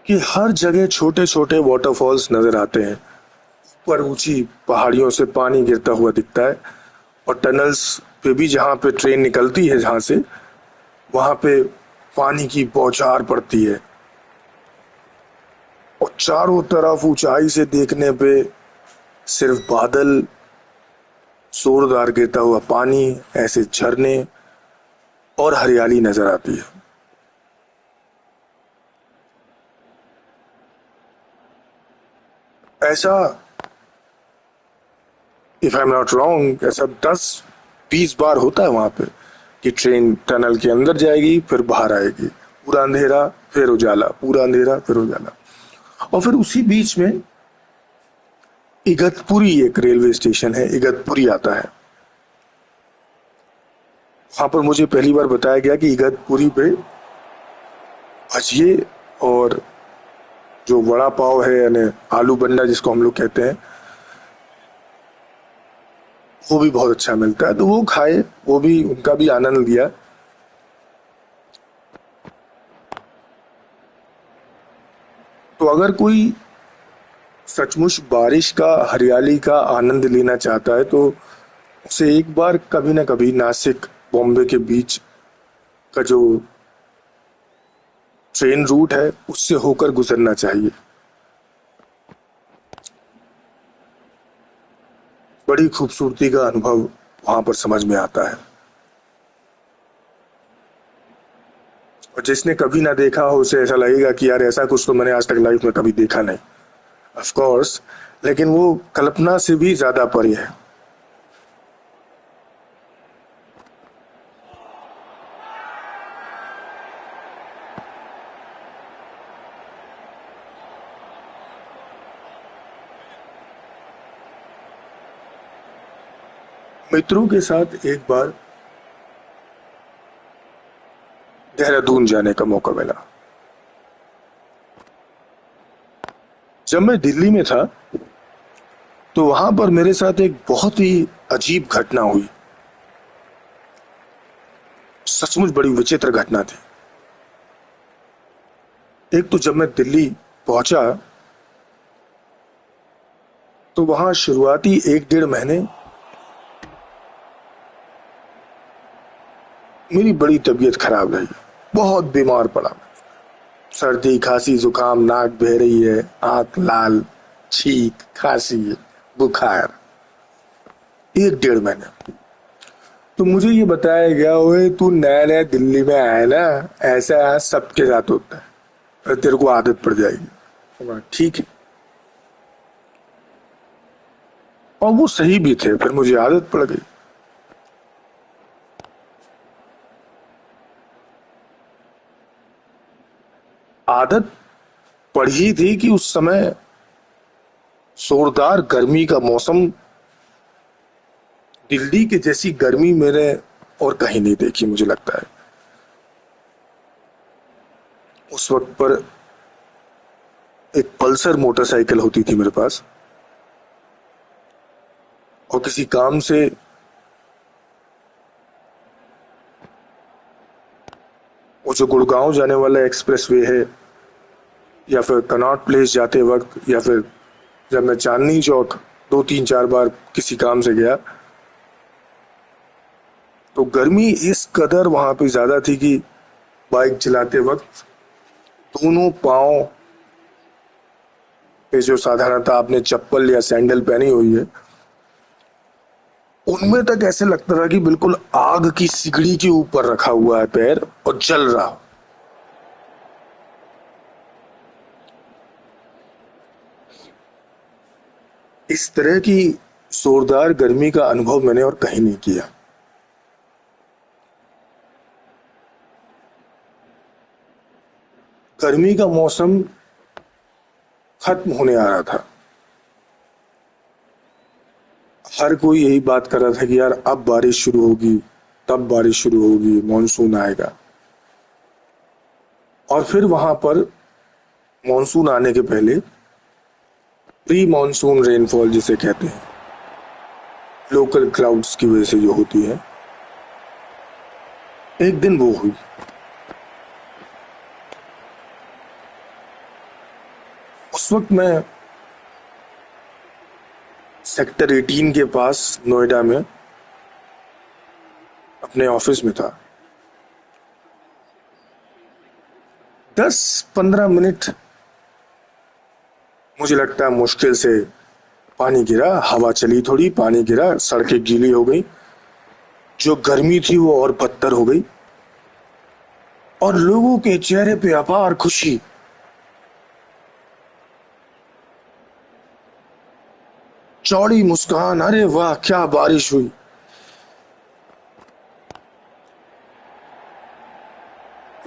कि हर जगह छोटे छोटे वाटरफॉल्स नजर आते हैं। ऊपर ऊंची पहाड़ियों से पानी गिरता हुआ दिखता है, और टनल्स पे भी जहां पे ट्रेन निकलती है, जहां से, वहां पे पानी की बौछार पड़ती है। और चारों तरफ ऊंचाई से देखने पे सिर्फ बादल, जोरदार गिरता हुआ पानी, ऐसे झरने और हरियाली नजर आती है। ऐसा, if I am not wrong, ऐसा 10-20 बार होता है वहां पे कि ट्रेन टनल के अंदर जाएगी, फिर बाहर आएगी, पूरा अंधेरा फिर उजाला, पूरा अंधेरा फिर उजाला। और फिर उसी बीच में इगतपुरी एक रेलवे स्टेशन है, इगतपुरी आता है। वहां पर मुझे पहली बार बताया गया कि इगतपुरी पे भजिए और जो वड़ा पाव है, यानी आलू बंडा जिसको हम लोग कहते हैं, वो भी बहुत अच्छा मिलता है। तो वो खाए, वो भी, उनका भी आनंद लिया। तो अगर कोई सचमुच बारिश का, हरियाली का आनंद लेना चाहता है, तो उसे एक बार कभी ना कभी नासिक बॉम्बे के बीच का जो ट्रेन रूट है उससे होकर गुजरना चाहिए। बड़ी खूबसूरती का अनुभव वहां पर समझ में आता है। और जिसने कभी ना देखा हो, उसे ऐसा लगेगा कि यार ऐसा कुछ तो मैंने आज तक लाइफ में कभी देखा नहीं। ऑफ कोर्स, लेकिन वो कल्पना से भी ज्यादा परे है। मित्रों के साथ एक बार देहरादून जाने का मौका मिला। जब मैं दिल्ली में था तो वहां पर मेरे साथ एक बहुत ही अजीब घटना हुई। सचमुच बड़ी विचित्र घटना थी। एक तो जब मैं दिल्ली पहुंचा तो वहां शुरुआती 1 डेढ़ महीने मेरी बड़ी तबीयत खराब रही। बहुत बीमार पड़ा। सर्दी खांसी जुकाम, नाक बह रही है, आंख लाल, छींक खांसी, बुखार। 1 डेढ़ महीने। तो मुझे ये बताया गया, ओए तू नया नया दिल्ली में आया ना, ऐसा सबके साथ होता है, फिर तेरे को आदत पड़ जाएगी। मैं कहा, ठीक है। और वो सही भी थे, फिर मुझे आदत पड़ गई। आदत पड़ी थी कि उस समय जोरदार गर्मी का मौसम, दिल्ली की जैसी गर्मी मैंने और कहीं नहीं देखी मुझे लगता है। उस वक्त पर एक पल्सर मोटरसाइकिल होती थी मेरे पास, और किसी काम से वो जो गुड़गांव जाने वाला एक्सप्रेसवे है, या फिर कनॉट प्लेस जाते वक्त, या फिर जब मैं चांदनी चौक 2 3 4 बार किसी काम से गया, तो गर्मी इस कदर वहां पे ज्यादा थी कि बाइक चलाते वक्त दोनों पांव पे जो साधारणतः आपने चप्पल या सैंडल पहनी हुई है, उनमें तक ऐसे लगता था कि बिल्कुल आग की सिगड़ी के ऊपर रखा हुआ है पैर और जल रहा हो। इस तरह की जोरदार गर्मी का अनुभव मैंने और कहीं नहीं किया। गर्मी का मौसम खत्म होने आ रहा था। हर कोई यही बात कर रहा था कि यार अब बारिश शुरू होगी, तब बारिश शुरू होगी, मॉनसून आएगा। और फिर वहां पर मॉनसून आने के पहले प्री मॉनसून रेनफॉल जिसे कहते हैं, लोकल क्लाउड्स की वजह से जो होती है, एक दिन वो हुई। उस वक्त मैं सेक्टर 18 के पास नोएडा में अपने ऑफिस में था। 10 15 मिनट मुझे लगता है मुश्किल से पानी गिरा, हवा चली, थोड़ी पानी गिरा, सड़कें गीली हो गई, जो गर्मी थी वो और बदतर हो गई, और लोगों के चेहरे पे अपार खुशी। चौड़ी मुस्कान, अरे वाह क्या बारिश हुई।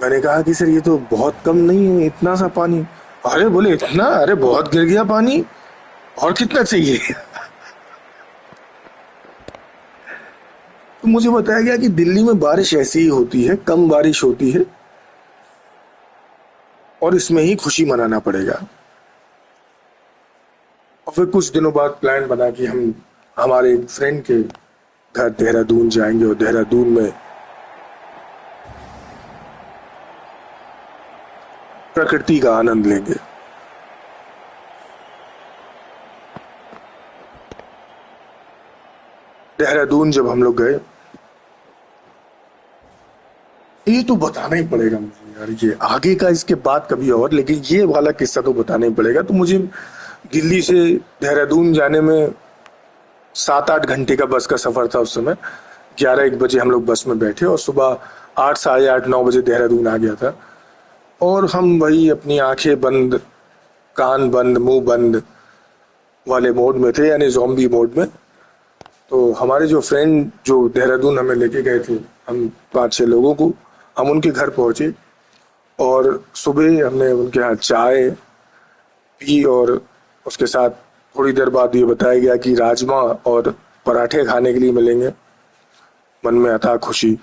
मैंने कहा कि सर ये तो बहुत कम नहीं है, इतना सा पानी। अरे बोले इतना, अरे बहुत गिर गया पानी, और कितना चाहिए। तो मुझे बताया गया कि दिल्ली में बारिश ऐसी ही होती है, कम बारिश होती है, और इसमें ही खुशी मनाना पड़ेगा। और फिर कुछ दिनों बाद प्लान बना कि हम हमारे एक फ्रेंड के घर देहरादून जाएंगे, और देहरादून में प्रकृति का आनंद लेंगे। देहरादून जब हम लोग गए, ये तो बताना ही पड़ेगा मुझे यार, ये आगे का इसके बाद कभी और, लेकिन ये वाला किस्सा तो बताना ही पड़ेगा। तो मुझे दिल्ली से देहरादून जाने में 7 8 घंटे का बस का सफर था उस समय। 11 1 बजे हम लोग बस में बैठे, और सुबह 8 8:30 9 बजे देहरादून आ गया था। और हम वही अपनी आंखें बंद, कान बंद, मुंह बंद वाले मोड में थे, यानी ज़ॉम्बी मोड में। तो हमारे जो फ्रेंड जो देहरादून हमें लेके गए थे, हम 5 6 लोगों को, हम उनके घर पहुंचे, और सुबह हमने उनके यहाँ चाय पी, और उसके साथ थोड़ी देर बाद ये बताया गया कि राजमा और पराठे खाने के लिए मिलेंगे। मन में अथाह खुशी।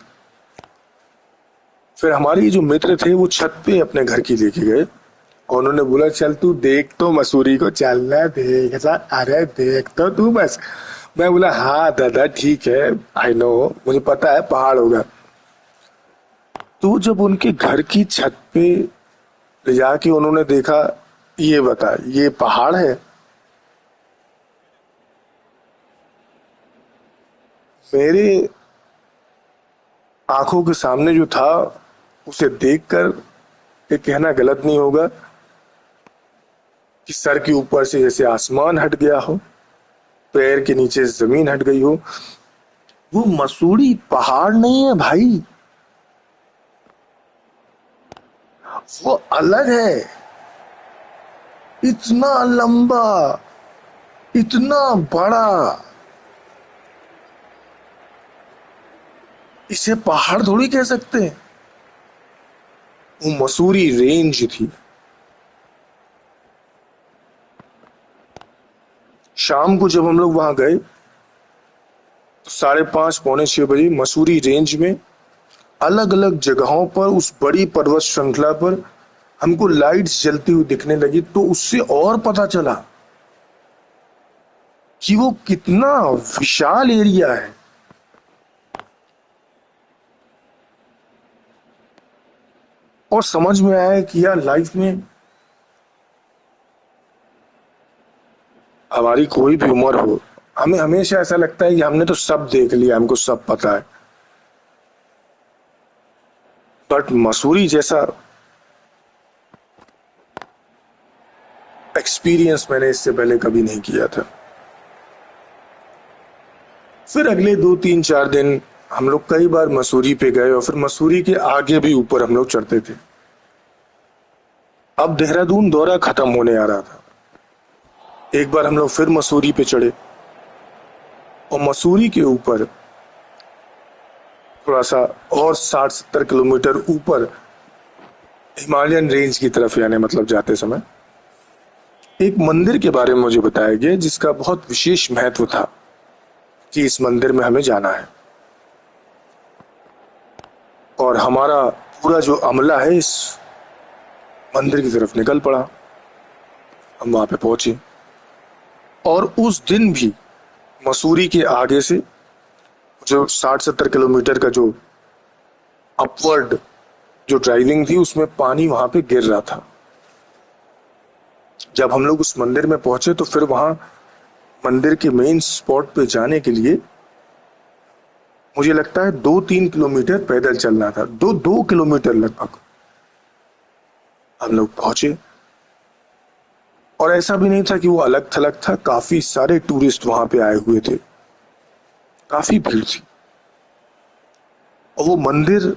फिर हमारे जो मित्र थे वो छत पे अपने घर की लेके गए और उन्होंने बोला चल तू देख तो मसूरी को, चलना देख ऐसा, अरे देख तो तू बस। मैं बोला हाँ दादा ठीक है, आई नो, मुझे पता है पहाड़ होगा। तो जब उनके घर की छत पे ले जाके उन्होंने देखा, ये बता ये पहाड़ है। मेरे आंखों के सामने जो था उसे देखकर ये कहना गलत नहीं होगा कि सर के ऊपर से जैसे आसमान हट गया हो, पैर के नीचे से जमीन हट गई हो। वो मसूरी पहाड़ नहीं है भाई, वो अलग है। इतना लंबा, इतना बड़ा, इसे पहाड़ थोड़ी कह सकते हैं। वो मसूरी रेंज थी। शाम को जब हम लोग वहां गए तो 5:30 पौने 6 बजे मसूरी रेंज में अलग अलग जगहों पर उस बड़ी पर्वत श्रृंखला पर हमको लाइट्स जलती हुई दिखने लगी। तो उससे और पता चला कि वो कितना विशाल एरिया है। और समझ में आया कि यार लाइफ में हमारी कोई भी उम्र हो, हमें हमेशा ऐसा लगता है कि हमने तो सब देख लिया, हमको सब पता है। बट मसूरी जैसा एक्सपीरियंस मैंने इससे पहले कभी नहीं किया था। फिर अगले 2 3 4 दिन हम लोग कई बार मसूरी पे गए और फिर मसूरी के आगे भी ऊपर हम लोग चढ़ते थे। अब देहरादून दौरा खत्म होने आ रहा था। एक बार हम लोग फिर मसूरी पे चढ़े और मसूरी के ऊपर थोड़ा सा और 60 70 किलोमीटर ऊपर हिमालयन रेंज की तरफ, यानी मतलब जाते समय एक मंदिर के बारे में मुझे बताया गया जिसका बहुत विशेष महत्व था कि इस मंदिर में हमें जाना है। और हमारा पूरा जो अमला है इस मंदिर की तरफ निकल पड़ा। हम वहां पे पहुंचे और उस दिन भी मसूरी के आगे से जो 60 70 किलोमीटर का जो अपवर्ड जो ड्राइविंग थी उसमें पानी वहां पे गिर रहा था। जब हम लोग उस मंदिर में पहुंचे तो फिर वहां मंदिर के मेन स्पॉट पे जाने के लिए मुझे लगता है 2 3 किलोमीटर पैदल चलना था, 2 2 किलोमीटर लगभग। हम लोग पहुंचे और ऐसा भी नहीं था कि वो अलग थलग था, काफी सारे टूरिस्ट वहां पे आए हुए थे, काफी भीड़ थी। और वो मंदिर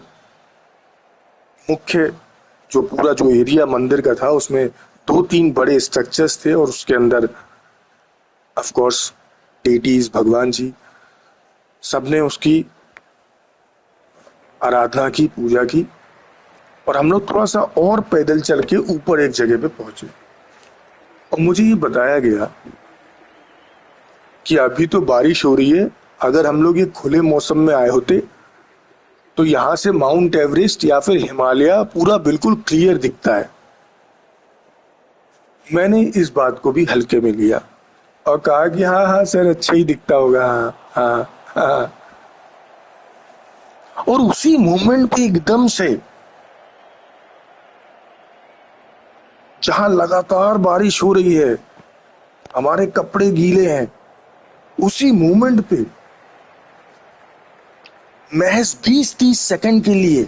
मुख्य जो पूरा जो एरिया मंदिर का था उसमें 2 3 बड़े स्ट्रक्चर्स थे और उसके अंदर ऑफ कोर्स डेटीज भगवान जी सबने उसकी आराधना की, पूजा की। और हम लोग थोड़ा सा और पैदल चल के ऊपर एक जगह पे पहुंचे और मुझे ये बताया गया कि अभी तो बारिश हो रही है, अगर हम लोग ये खुले मौसम में आए होते तो यहां से माउंट एवरेस्ट या फिर हिमालय पूरा बिल्कुल क्लियर दिखता है। मैंने इस बात को भी हल्के में लिया और कहा कि हाँ हाँ सर अच्छा ही दिखता होगा, हाँ हाँ हाँ। और उसी मोमेंट पे एकदम से जहां लगातार बारिश हो रही है, हमारे कपड़े गीले हैं, उसी मोमेंट पे महज 20 30 सेकंड के लिए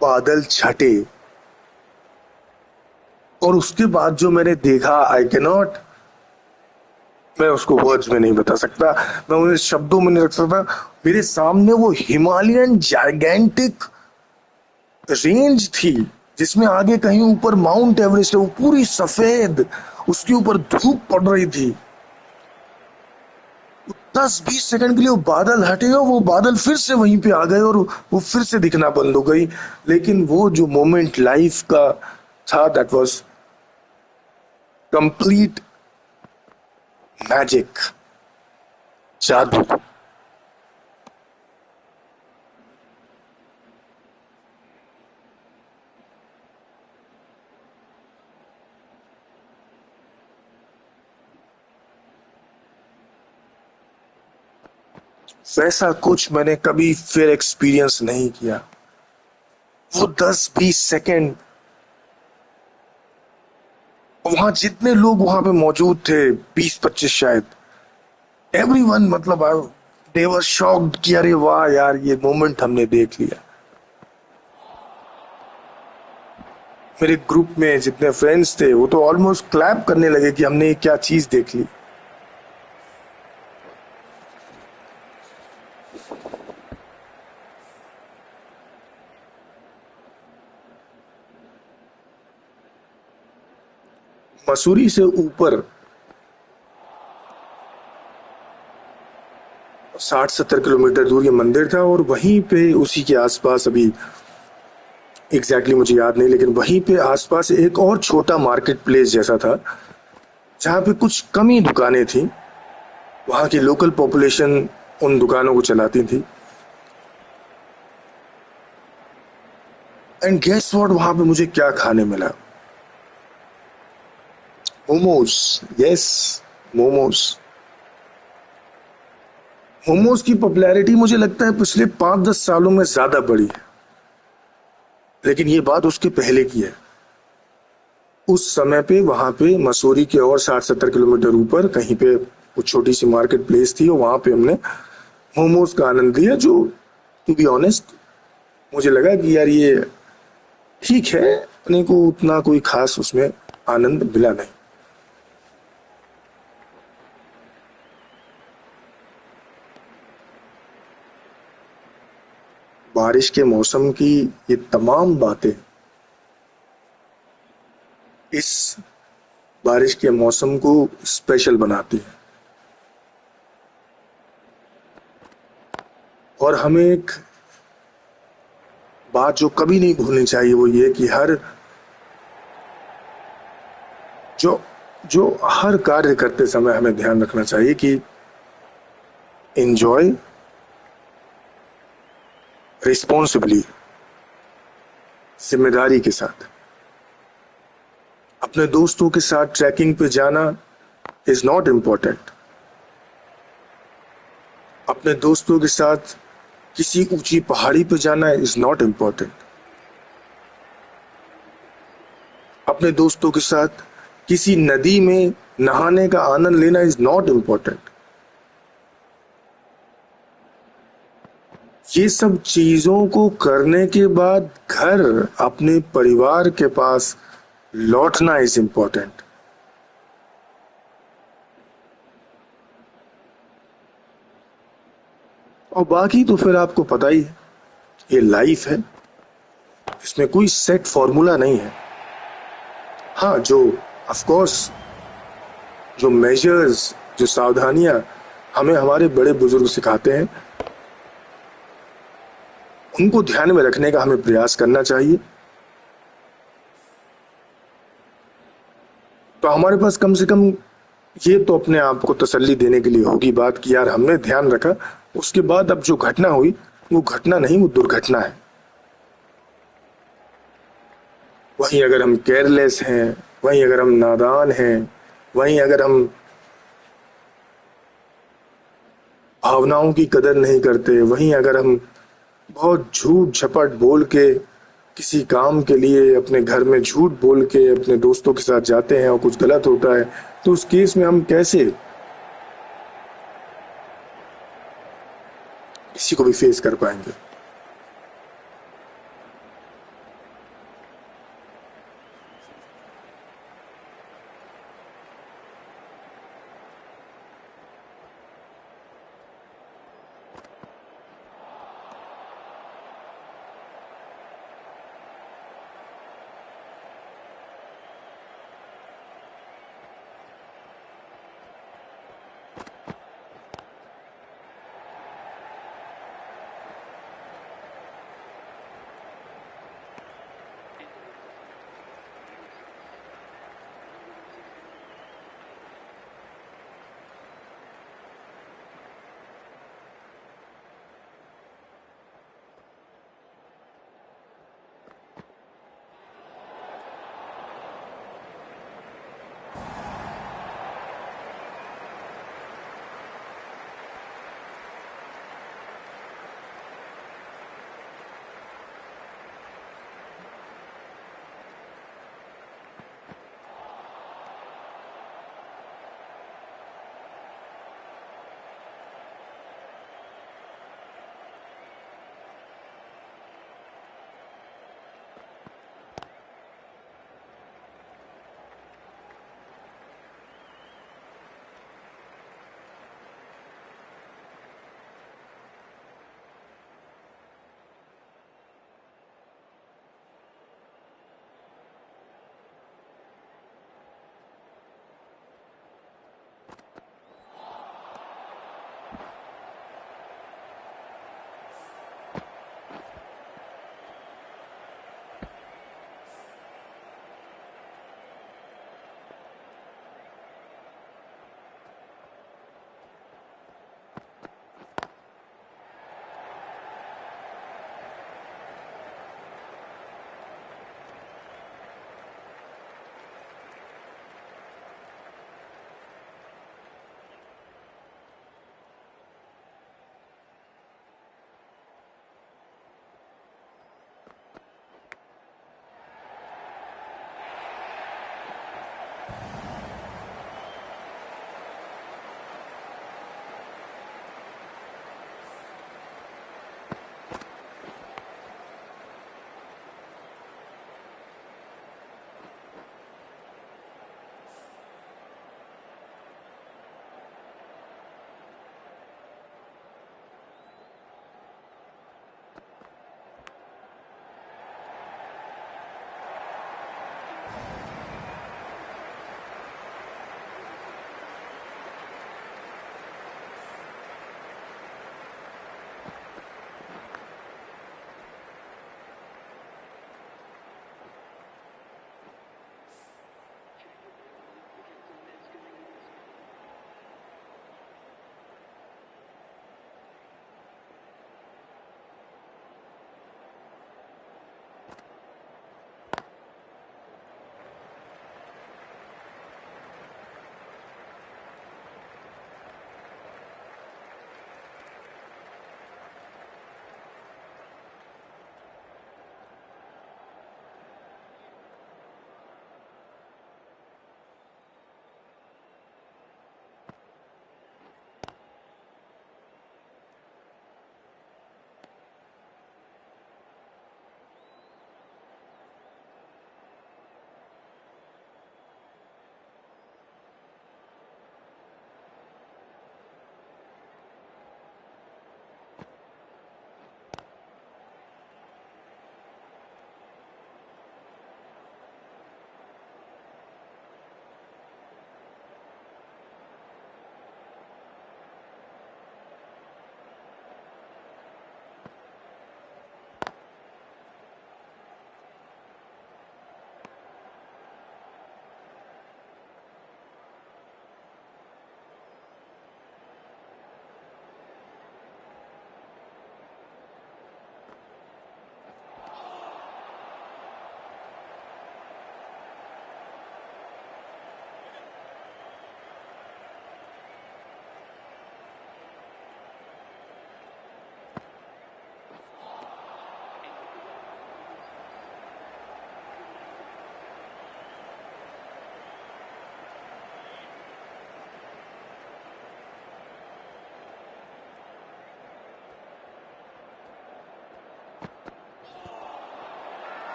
बादल छटे। और उसके बाद जो मैंने देखा, आई कैन नॉट, मैं उसको वर्ड्स में नहीं बता सकता, मैं उन्हें शब्दों में नहीं रख सकता। मेरे सामने वो हिमालयन जायगेंटिक रेंज थी जिसमें आगे कहीं ऊपर माउंट एवरेस्ट है, वो पूरी सफेद, उसके ऊपर धूप पड़ रही थी। 10 20 सेकंड के लिए वो बादल हटे और वो बादल फिर से वहीं पे आ गए और वो फिर से दिखना बंद हो गई। लेकिन वो जो मोमेंट लाइफ का था दैट वाज कंप्लीट मैजिक, जादू। वैसा कुछ मैंने कभी फिर एक्सपीरियंस नहीं किया। वो 10-20 सेकेंड, वहां जितने लोग वहां पे मौजूद थे, 20-25 शायद, एवरीवन, मतलब दे वर शॉक्ड कि अरे वाह यार, ये मोमेंट हमने देख लिया। मेरे ग्रुप में जितने फ्रेंड्स थे वो तो ऑलमोस्ट क्लैप करने लगे कि हमने ये क्या चीज देख ली। मसूरी से ऊपर 60-70 किलोमीटर दूर ये मंदिर था, और वहीं पे उसी के आसपास, अभी एग्जैक्टली मुझे याद नहीं, लेकिन वहीं पे आसपास एक और छोटा मार्केट प्लेस जैसा था, जहाँ पे कुछ कम ही दुकानें थी। वहाँ की लोकल पॉपुलेशन उन दुकानों को चलाती थी। एंड गेस व्हाट, वहां पे मुझे क्या खाने मिला? मोमोज। यस, मोमोज। मोमोज की पॉपुलैरिटी मुझे लगता है पिछले 5-10 सालों में ज्यादा बढ़ी है, लेकिन ये बात उसके पहले की है। उस समय पे वहां पे मसूरी के और 60-70 किलोमीटर ऊपर कहीं पे वो छोटी सी मार्केट प्लेस थी, और वहां पे हमने मोमोज का आनंद लिया, जो टू बी ऑनेस्ट मुझे लगा कि यार ये ठीक है, अपने को उतना कोई खास उसमें आनंद मिला नहीं। बारिश के मौसम की ये तमाम बातें इस बारिश के मौसम को स्पेशल बनाती है। और हमें एक बात जो कभी नहीं भूलनी चाहिए, वो ये कि जो जो हर कार्य करते समय हमें ध्यान रखना चाहिए कि एंजॉय रिस्पॉन्सिबली, जिम्मेदारी के साथ। अपने दोस्तों के साथ ट्रैकिंग पे जाना इज नॉट इम्पोर्टेंट। अपने दोस्तों के साथ किसी ऊंची पहाड़ी पे जाना इज नॉट इम्पोर्टेंट। अपने दोस्तों के साथ किसी नदी में नहाने का आनंद लेना इज नॉट इम्पोर्टेंट। ये सब चीजों को करने के बाद घर, अपने परिवार के पास लौटना इज इम्पोर्टेंट। और बाकी तो फिर आपको पता ही है, ये लाइफ है, इसमें कोई सेट फॉर्मूला नहीं है। हाँ, जो ऑफ कोर्स जो मेजर्स, जो सावधानियां हमें हमारे बड़े बुजुर्ग सिखाते हैं, उनको ध्यान में रखने का हमें प्रयास करना चाहिए। तो हमारे पास कम से कम ये तो अपने आप को तसल्ली देने के लिए होगी बात कि यार हमने ध्यान रखा। उसके बाद अब जो घटना हुई, वो घटना नहीं, वो दुर्घटना है। वहीं अगर हम केयरलेस हैं, वहीं अगर हम नादान हैं, वहीं अगर हम भावनाओं की कदर नहीं करते, वहीं अगर हम बहुत झूठ झपट बोल के किसी काम के लिए अपने घर में झूठ बोल के अपने दोस्तों के साथ जाते हैं और कुछ गलत होता है, तो उस केस में हम कैसे किसी को भी फेस कर पाएंगे?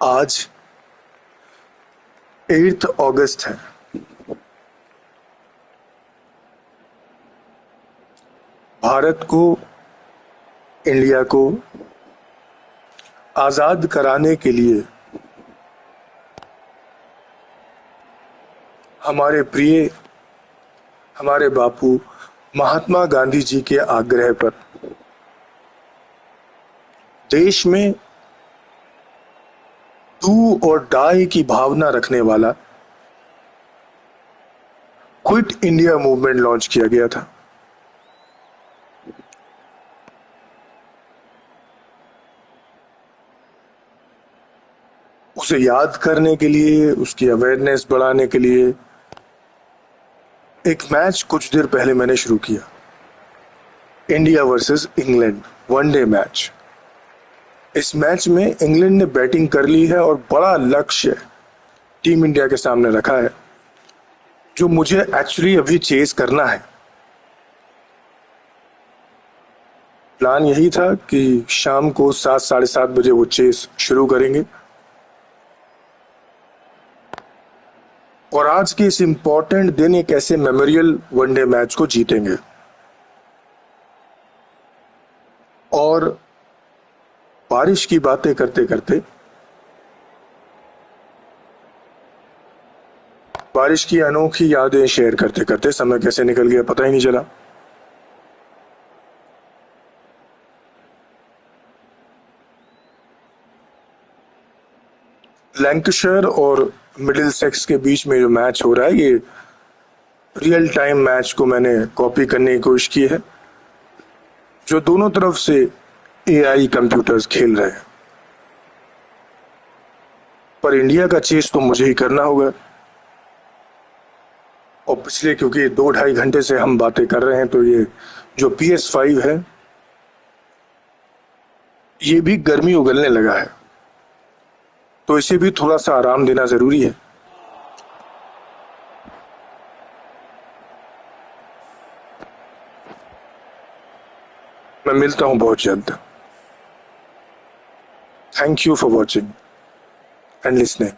आज 8 अगस्त है। भारत को, इंडिया को आजाद कराने के लिए हमारे प्रिय, हमारे बापू महात्मा गांधी जी के आग्रह पर देश में डू और डाई की भावना रखने वाला क्विट इंडिया मूवमेंट लॉन्च किया गया था। उसे याद करने के लिए, उसकी अवेयरनेस बढ़ाने के लिए एक मैच कुछ देर पहले मैंने शुरू किया, India versus England one day match. इस मैच में इंग्लैंड ने बैटिंग कर ली है और बड़ा लक्ष्य टीम इंडिया के सामने रखा है, जो मुझे एक्चुअली अभी चेस करना है। प्लान यही था कि शाम को 7 साढ़े 7 बजे वो चेस शुरू करेंगे और आज के इस इम्पोर्टेंट दिन एक ऐसे मेमोरियल वनडे मैच को जीतेंगे। और बारिश की बातें करते करते, बारिश की अनोखी यादें शेयर करते करते समय कैसे निकल गया पता ही नहीं चला। लैंकाशायर और मिडिलसेक्स के बीच में जो मैच हो रहा है, ये रियल टाइम मैच को मैंने कॉपी करने की कोशिश की है, जो दोनों तरफ से एआई कंप्यूटर्स खेल रहे हैं। पर इंडिया का चेस तो मुझे ही करना होगा। और पिछले, क्योंकि 2 ढाई घंटे से हम बातें कर रहे हैं, तो ये जो PS5 है ये भी गर्मी उगलने लगा है, तो इसे भी थोड़ा सा आराम देना जरूरी है। मैं मिलता हूं बहुत जल्द। Thank you for watching and listening.